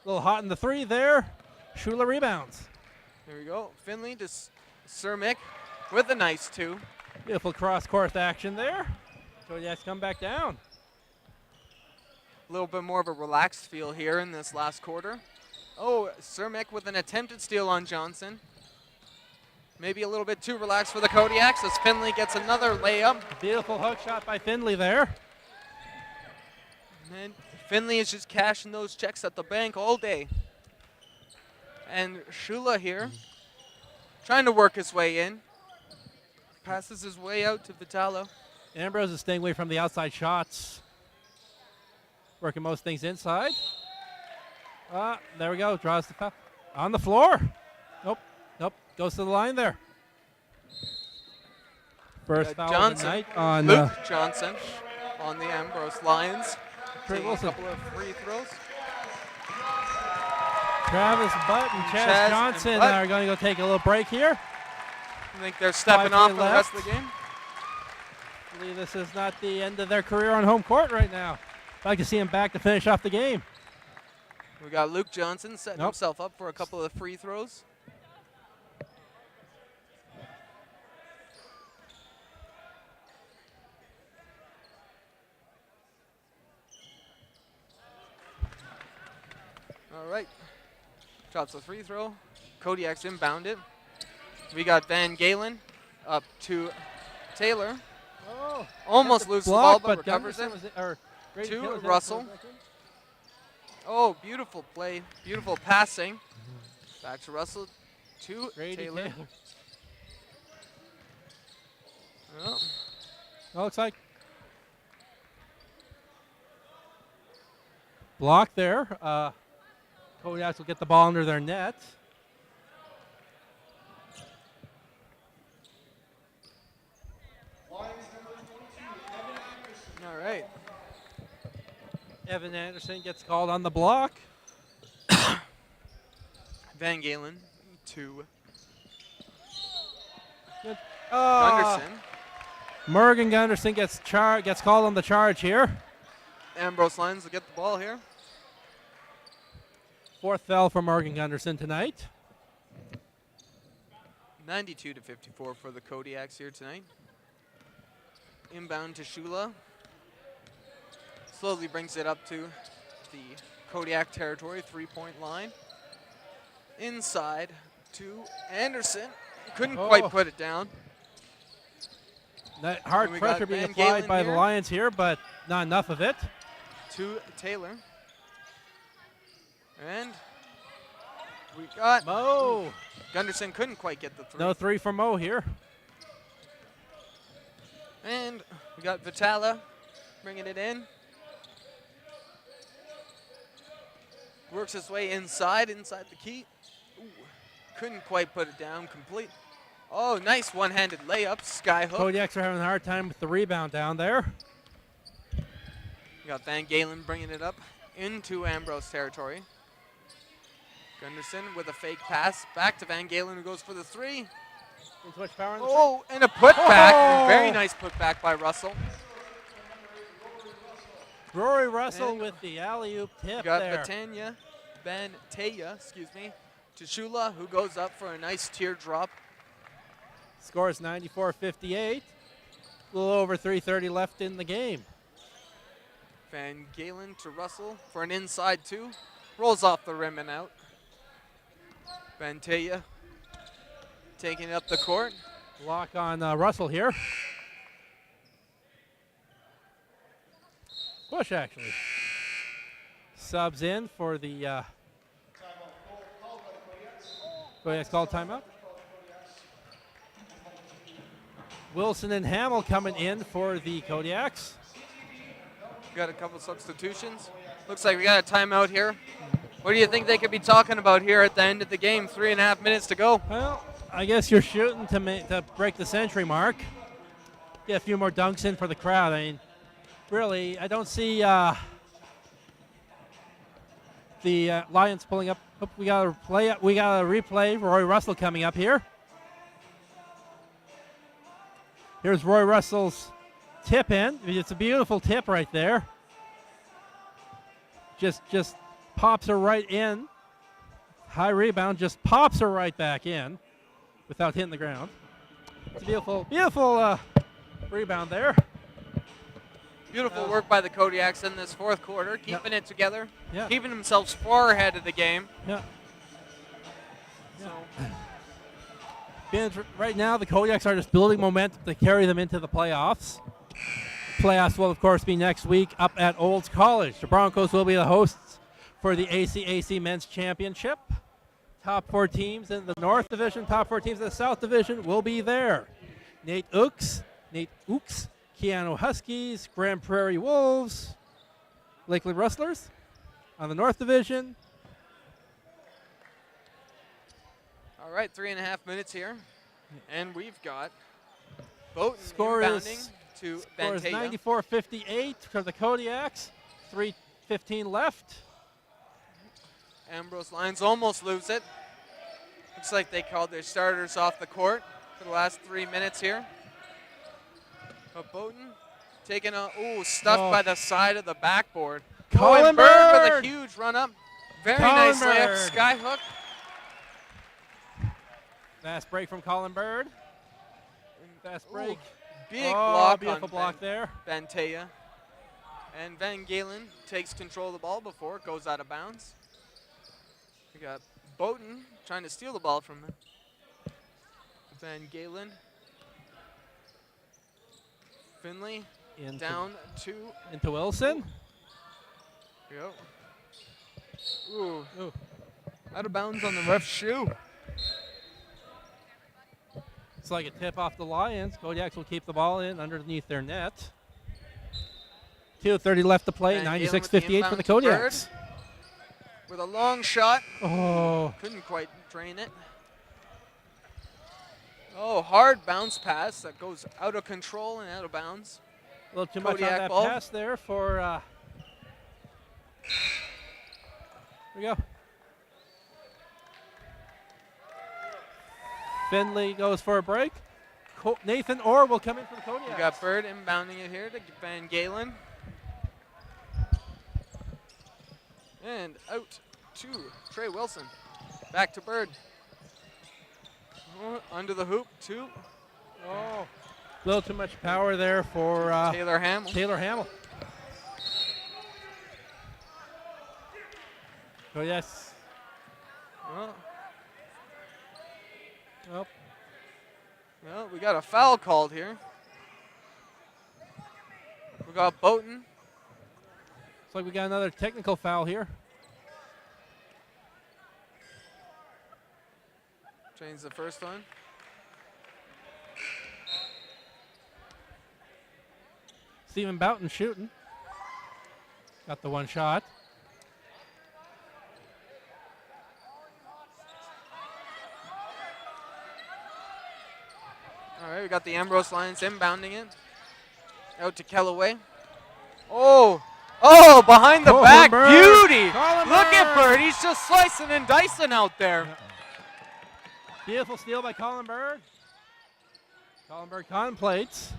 Speaker 2: A little hot in the three there. Shula rebounds.
Speaker 1: Here we go. Finley to Cermick with a nice two.
Speaker 2: Beautiful cross-court action there. Kodiaks come back down.
Speaker 1: A little bit more of a relaxed feel here in this last quarter. Oh, Cermick with an attempted steal on Johnson. Maybe a little bit too relaxed for the Kodiaks as Finley gets another layup.
Speaker 2: Beautiful hook shot by Findlay there.
Speaker 1: And Finley is just cashing those checks at the bank all day. And Shula here, trying to work his way in. Passes his way out to Vitalo.
Speaker 2: Ambrose is staying away from the outside shots. Working most things inside. There we go. Draws the foul. On the floor. Nope. Goes to the line there. First foul of the night on
Speaker 1: Luke Johnson on the Ambrose Lions.
Speaker 2: Trey
Speaker 1: Taking
Speaker 2: Wilson.
Speaker 1: a couple of free throws.
Speaker 2: Travis Butt and Chaz Johnson
Speaker 1: Butt.
Speaker 2: are going to go take a little break here.
Speaker 1: I think they're stepping
Speaker 2: 5
Speaker 1: off
Speaker 2: play
Speaker 1: for the rest of
Speaker 2: left.
Speaker 1: the game.
Speaker 2: Hopefully this is not the end of their career on home court right now. I'd like to see him back to finish off the game.
Speaker 1: We got Luke Johnson setting himself up for a couple of free throws. All right. Drops a free throw. Kodiak's inbound it. We got Van Galen up to Taylor.
Speaker 2: Oh,
Speaker 1: almost loses the ball, but recovers
Speaker 2: Gunderson
Speaker 1: it. To Russell. Oh, beautiful play. Beautiful passing. Back to Russell. To Taylor. Oh.
Speaker 2: Well, looks like block there. Kodiaks will get the ball under their net.
Speaker 1: All right.
Speaker 2: Evan Anderson gets called on the block.
Speaker 1: Van Galen to
Speaker 2: Gunderson. Morgan Gunderson gets called on the charge here.
Speaker 1: Ambrose Lions will get the ball here.
Speaker 2: Fourth foul for Morgan Gunderson tonight.
Speaker 1: 92-54 for the Kodiaks here tonight. Inbound to Shula. Slowly brings it up to the Kodiak territory, 3-point line. Inside to Anderson. Couldn't quite put it down.
Speaker 2: That hard pressure being applied by the Lions here, but not enough of it.
Speaker 1: To Taylor. And we got
Speaker 2: Mo.
Speaker 1: Gunderson couldn't quite get the three.
Speaker 2: No three for Mo here.
Speaker 1: And we got Vitala bringing it in. Works his way inside the key. Ooh, couldn't quite put it down complete. Oh, nice one-handed layup, skyhook.
Speaker 2: Kodiaks are having a hard time with the rebound down there.
Speaker 1: We got Van Galen bringing it up into Ambrose territory. Gunderson with a fake pass back to Van Galen, who goes for the three.
Speaker 2: Too much power in the
Speaker 1: oh, and a putback. Very nice putback by Russell.
Speaker 2: Rory Russell with the alley-oop tip
Speaker 1: got
Speaker 2: there.
Speaker 1: Bantaya, to Shula, who goes up for a nice teardrop.
Speaker 2: Scores 94-58. A little over 3:30 left in the game.
Speaker 1: Van Galen to Russell for an inside two. Rolls off the rim and out. Bantaya taking it up the court.
Speaker 2: Block on Russell here. Bush actually subs in for the Kodiaks called timeout. Wilson and Hamill coming in for the Kodiaks.
Speaker 1: Got a couple substitutions. Looks like we got a timeout here. What do you think they could be talking about here at the end of the game? 3.5 minutes to go.
Speaker 2: Well, I guess you're shooting to break the century mark. Get a few more dunks in for the crowd. I mean, really, I don't see the Lions pulling up. Oh, we got a replay. Roy Russell coming up here. Here's Roy Russell's tip in. It's a beautiful tip right there. Just pops her right in. High rebound, just pops her right back in without hitting the ground. It's a beautiful rebound there.
Speaker 1: Beautiful work by the Kodiaks in this fourth quarter, keeping it together, keeping themselves far ahead of the game.
Speaker 2: Right now, the Kodiaks are just building momentum to carry them into the playoffs. Playoffs will, of course, be next week up at Olds College. The Broncos will be the hosts for the ACAC Men's Championship. Top 4 teams in the North Division, top 4 teams in the South Division will be there. Nate Ooks, Keanu Huskies, Grand Prairie Wolves, Lakeland Rustlers on the North Division.
Speaker 1: All right, 3.5 minutes here. And we've got Bowton
Speaker 2: Score
Speaker 1: inbounding
Speaker 2: is
Speaker 1: to
Speaker 2: Score is
Speaker 1: Bantaya.
Speaker 2: 94-58 for the Kodiaks. 3:15 left.
Speaker 1: Ambrose Lions almost lose it. Looks like they called their starters off the court for the last 3 minutes here. But Bowden taking stuffed by the side of the backboard.
Speaker 2: Colin
Speaker 1: Bird with
Speaker 2: Bird!
Speaker 1: a huge run up. Very
Speaker 2: Colin
Speaker 1: nice layup.
Speaker 2: Bird.
Speaker 1: Sky hook.
Speaker 2: Fast break from Colin Bird. Fast break.
Speaker 1: Big block
Speaker 2: beautiful
Speaker 1: on
Speaker 2: block there.
Speaker 1: Bantea. And Van Galen takes control of the ball before it goes out of bounds. We got Bowden trying to steal the ball from Van Galen. Finley down
Speaker 2: into Wilson.
Speaker 1: Yep. Ooh. Out of bounds on the ref's shoe.
Speaker 2: It's like a tip off the Lions. Kodiaks will keep the ball in underneath their net. 2:30 left to play. 96-58 for the Kodiaks.
Speaker 1: With a long shot.
Speaker 2: Oh.
Speaker 1: Couldn't quite drain it. Oh, hard bounce pass that goes out of control and out of bounds.
Speaker 2: A little too much on that
Speaker 1: ball.
Speaker 2: pass there for. Here we go. Finley goes for a break. Nathan Orr will come in for the Kodiaks.
Speaker 1: We got Bird inbounding it here to Van Galen. And out to Trey Wilson. Back to Bird. Under the hoop, two.
Speaker 2: Oh. A little too much power there for
Speaker 1: Taylor Hamill.
Speaker 2: Taylor Hamill. Oh, yes.
Speaker 1: Well, we got a foul called here. We got Bowden.
Speaker 2: Looks like we got another technical foul here.
Speaker 1: Change the first one.
Speaker 2: Stephen Boughton shooting. Got the one shot.
Speaker 1: All right, we got the Ambrose Lions inbounding it. Out to Kellaway. Oh, behind the
Speaker 2: Colin
Speaker 1: back.
Speaker 2: Bird.
Speaker 1: Beauty.
Speaker 2: Colin
Speaker 1: Look at
Speaker 2: Bird.
Speaker 1: Bird. He's just slicing and dicing out there.
Speaker 2: Beautiful steal by Colin Bird. Colin Bird contemplates.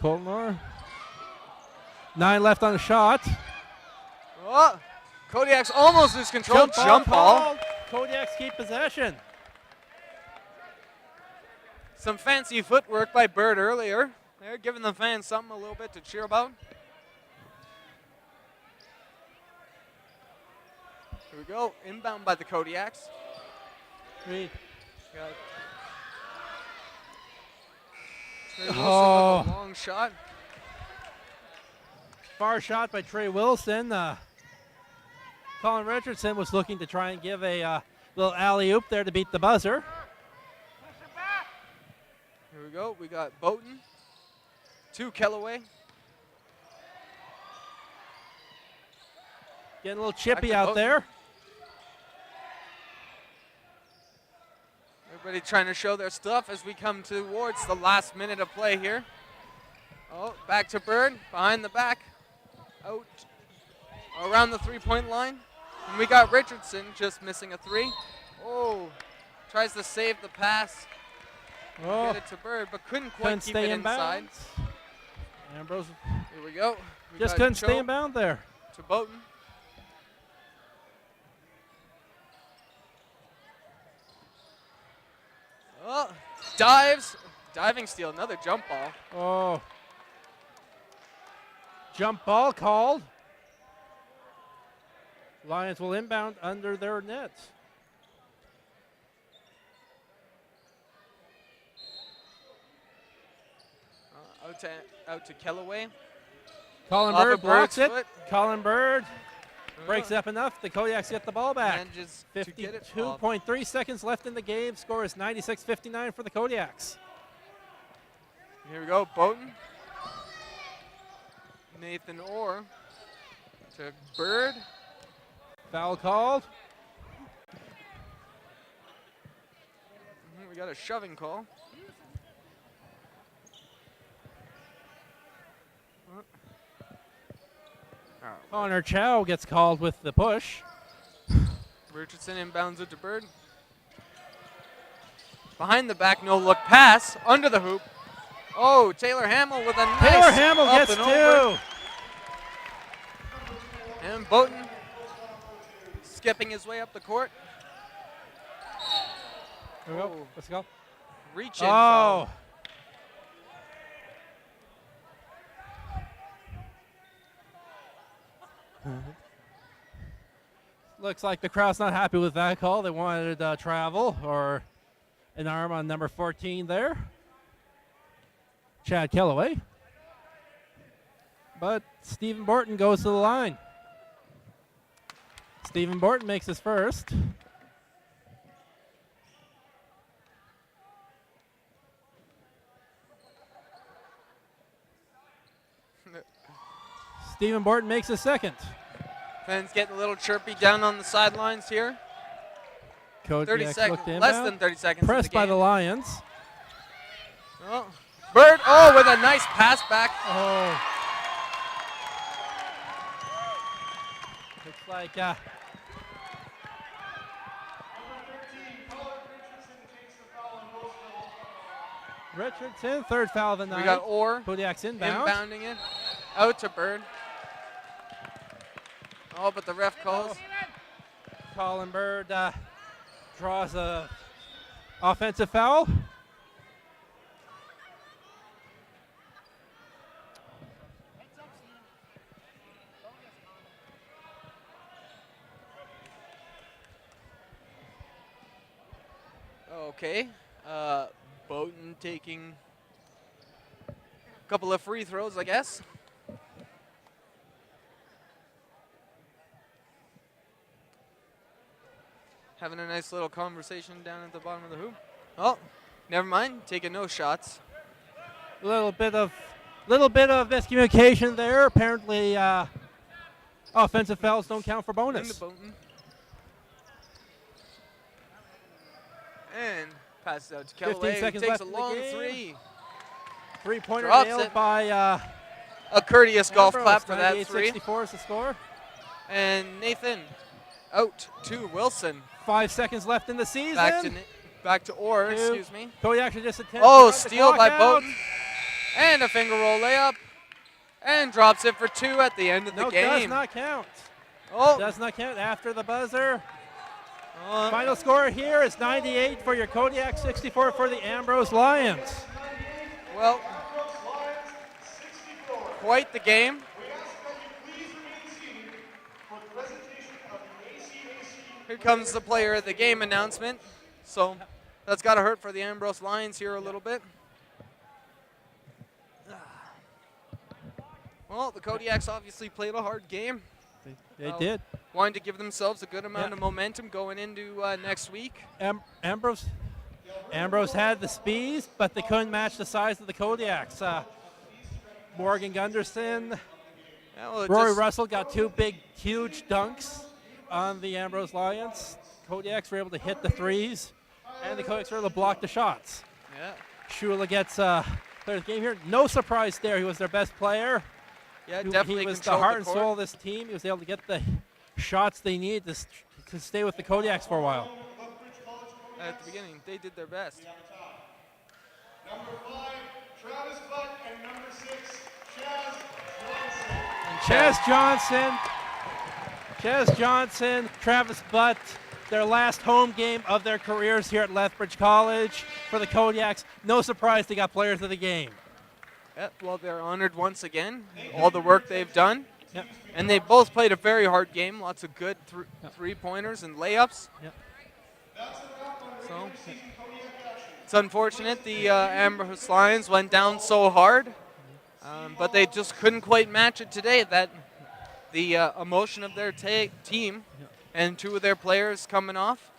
Speaker 2: Colton Orr. 9 left on the shot.
Speaker 1: Oh, Kodiaks almost lose control. Jump ball.
Speaker 2: called. Kodiaks keep possession.
Speaker 1: Some fancy footwork by Bird earlier. They're giving the fans something a little bit to cheer about. Here we go. Inbound by the Kodiaks.
Speaker 2: Reed.
Speaker 1: Got Trey Wilson with a long shot.
Speaker 2: Far shot by Trey Wilson. Colin Richardson was looking to try and give a little alley-oop there to beat the buzzer.
Speaker 1: Here we go. We got Bowden. To Kellaway.
Speaker 2: Getting a little chippy
Speaker 1: Back to
Speaker 2: out
Speaker 1: Bowden.
Speaker 2: there.
Speaker 1: Everybody trying to show their stuff as we come towards the last minute of play here. Oh, back to Bird, behind the back. Out around the three-point line. And we got Richardson just missing a three. Oh, tries to save the pass. Get it to Bird, but couldn't quite keep it inside.
Speaker 2: Ambrose.
Speaker 1: Here we go. We
Speaker 2: Just
Speaker 1: got
Speaker 2: couldn't
Speaker 1: Cho
Speaker 2: stay in bound there.
Speaker 1: To Bowden. Oh, dives. Diving steal, another jump ball.
Speaker 2: Oh. Jump ball called. Lions will inbound under their nets.
Speaker 1: Out to Kellaway.
Speaker 2: Colin
Speaker 1: Off
Speaker 2: Bird
Speaker 1: of
Speaker 2: blocks
Speaker 1: Bird's
Speaker 2: it.
Speaker 1: foot.
Speaker 2: Colin Bird breaks it up enough. The Kodiaks get the ball back.
Speaker 1: Manages to get it off.
Speaker 2: 52.3 seconds left in the game. Score is 96-59 for the Kodiaks.
Speaker 1: Here we go, Bowden. Nathan Orr to Bird.
Speaker 2: Foul called.
Speaker 1: We got a shoving call.
Speaker 2: Connor Chow gets called with the push.
Speaker 1: Richardson inbounds it to Bird. Behind the back, no look pass, under the hoop. Oh, Taylor Hamill with a nice
Speaker 2: Taylor Hamill
Speaker 1: up
Speaker 2: gets
Speaker 1: and
Speaker 2: 2.
Speaker 1: over. And Bowden skipping his way up the court.
Speaker 2: Here we go. Let's go.
Speaker 1: Reach in.
Speaker 2: Oh. Looks like the crowd's not happy with that call. They wanted travel or an arm on number 14 there. Chad Kellaway. But Stephen Borton goes to the line. Stephen Borton makes his first. Stephen Borton makes his second.
Speaker 1: Fans getting a little chirpy down on the sidelines here. 30 seconds, less than 30 seconds.
Speaker 2: Pressed by the Lions.
Speaker 1: Oh. Bird, oh, with a nice pass back.
Speaker 2: Oh. Looks like Richardson, third foul of the night.
Speaker 1: We got Orr.
Speaker 2: Kodiak's inbound.
Speaker 1: Inbounding it. Out to Bird. Oh, but the ref calls.
Speaker 2: Colin Bird draws a offensive foul.
Speaker 1: Okay. Bowden taking a couple of free throws, I guess. Having a nice little conversation down at the bottom of the hoop. Oh, never mind. Taking no shots.
Speaker 2: A little bit of miscommunication there. Apparently, offensive fouls don't count for bonus.
Speaker 1: And passes out to
Speaker 2: 15
Speaker 1: Kellaway.
Speaker 2: seconds
Speaker 1: Takes
Speaker 2: left
Speaker 1: a
Speaker 2: in the
Speaker 1: long
Speaker 2: game.
Speaker 1: three.
Speaker 2: Three-pointer
Speaker 1: Drops
Speaker 2: nailed
Speaker 1: it.
Speaker 2: by
Speaker 1: a courteous golf
Speaker 2: Ambrose.
Speaker 1: clap for that three.
Speaker 2: 98-64 is the score.
Speaker 1: And Nathan out to Wilson.
Speaker 2: 5 seconds left in the season.
Speaker 1: Back to Orr, excuse me.
Speaker 2: Kodiak should just attempt to
Speaker 1: Oh,
Speaker 2: run the
Speaker 1: steal
Speaker 2: clock
Speaker 1: by
Speaker 2: out.
Speaker 1: Bowden. And a finger roll layup. And drops it for 2 at the end of the game.
Speaker 2: Does not count.
Speaker 1: Oh.
Speaker 2: Does not count after the buzzer. Final score here is 98 for your Kodiak, 64 for the Ambrose Lions.
Speaker 1: Well, quite the game. Here comes the player of the game announcement. So that's got to hurt for the Ambrose Lions here a little bit. Well, the Kodiaks obviously played a hard game.
Speaker 2: They did.
Speaker 1: Wanted to give themselves a good amount of momentum going into next week.
Speaker 2: Ambrose had the speeds, but they couldn't match the size of the Kodiaks. Morgan Gunderson, Rory Russell got 2 big, huge dunks on the Ambrose Lions. Kodiaks were able to hit the threes, and the Kodiaks were able to block the shots.
Speaker 1: Yeah.
Speaker 2: Shula gets player of the game here. No surprise there. He was their best player.
Speaker 1: Yeah, definitely
Speaker 2: He was the
Speaker 1: controlled
Speaker 2: heart
Speaker 1: the
Speaker 2: and
Speaker 1: court.
Speaker 2: soul of this team. He was able to get the shots they need to stay with the Kodiaks for a while.
Speaker 1: At the beginning, they did their best.
Speaker 7: Number 5, Travis Butt, and number 6,
Speaker 2: Chaz Johnson, Travis Butt, their last home game of their careers here at Lethbridge College for the Kodiaks. No surprise they got players of the game.
Speaker 1: Well, they're honored once again, all the work they've done.
Speaker 2: Yep.
Speaker 1: And they both played a very hard game, lots of good three-pointers and layups.
Speaker 2: Yep.
Speaker 1: So it's unfortunate the Ambrose Lions went down so hard, but they just couldn't quite match it today. That the emotion of their team and 2 of their players coming off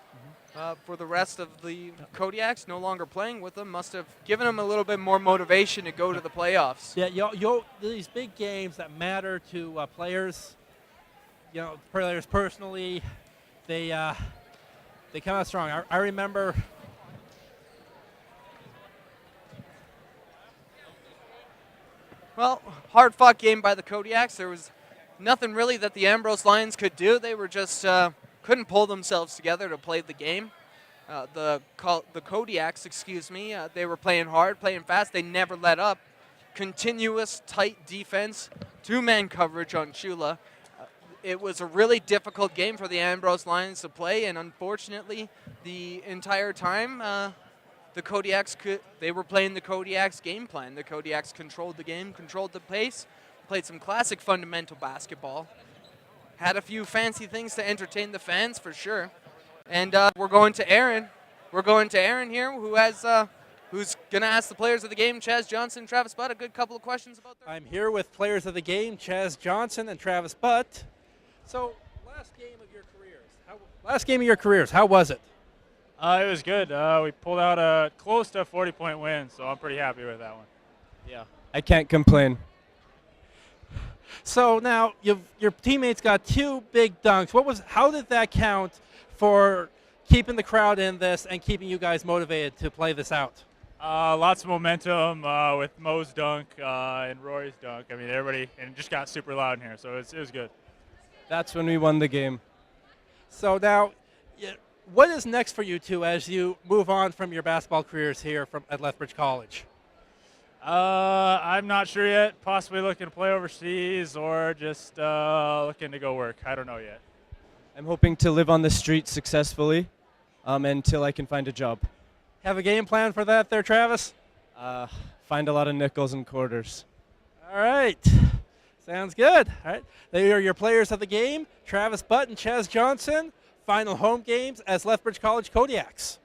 Speaker 1: for the rest of the Kodiaks, no longer playing with them, must have given them a little bit more motivation to go to the playoffs.
Speaker 2: Yeah, these big games that matter to players, players personally, they come out strong. I remember.
Speaker 1: Well, hard-fought game by the Kodiaks. There was nothing really that the Ambrose Lions could do. They were just couldn't pull themselves together to play the game. The Kodiaks, they were playing hard, playing fast. They never let up. Continuous tight defense, two-man coverage on Shula. It was a really difficult game for the Ambrose Lions to play, and unfortunately, the entire time, the Kodiaks they were playing the Kodiaks game plan. The Kodiaks controlled the game, controlled the pace, played some classic fundamental basketball, had a few fancy things to entertain the fans for sure. And we're going to Aaron. We're going to Aaron here, who's going to ask the players of the game, Chaz Johnson, Travis Butt, a good couple of questions about their...
Speaker 2: I'm here with players of the game, Chaz Johnson and Travis Butt. So, last game of your careers, how was it?
Speaker 13: It was good. We pulled out a close to a 40-point win, so I'm pretty happy with that one.
Speaker 20: Yeah, I can't complain.
Speaker 2: So now your teammates got 2 big dunks. How did that count for keeping the crowd in this and keeping you guys motivated to play this out?
Speaker 13: Lots of momentum with Mo's dunk and Rory's dunk. I mean, everybody, and it just got super loud in here, so it was good.
Speaker 20: That's when we won the game.
Speaker 2: So now, what is next for you two as you move on from your basketball careers here at Lethbridge College?
Speaker 13: I'm not sure yet. Possibly looking to play overseas or just looking to go work. I don't know yet.
Speaker 20: I'm hoping to live on the street successfully until I can find a job.
Speaker 2: Have a game plan for that there, Travis?
Speaker 20: Find a lot of nickels and quarters.
Speaker 2: All right. Sounds good. All right. They are your players of the game, Travis Butt and Chaz Johnson. Final home games as Lethbridge College Kodiaks.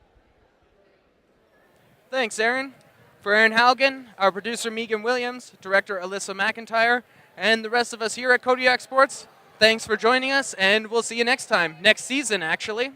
Speaker 1: Thanks, Aaron. For Aaron Halgan, our producer Megan Williams, director Alyssa McIntyre, and the rest of us here at Kodiak Sports, thanks for joining us, and we'll see you next time. Next season, actually.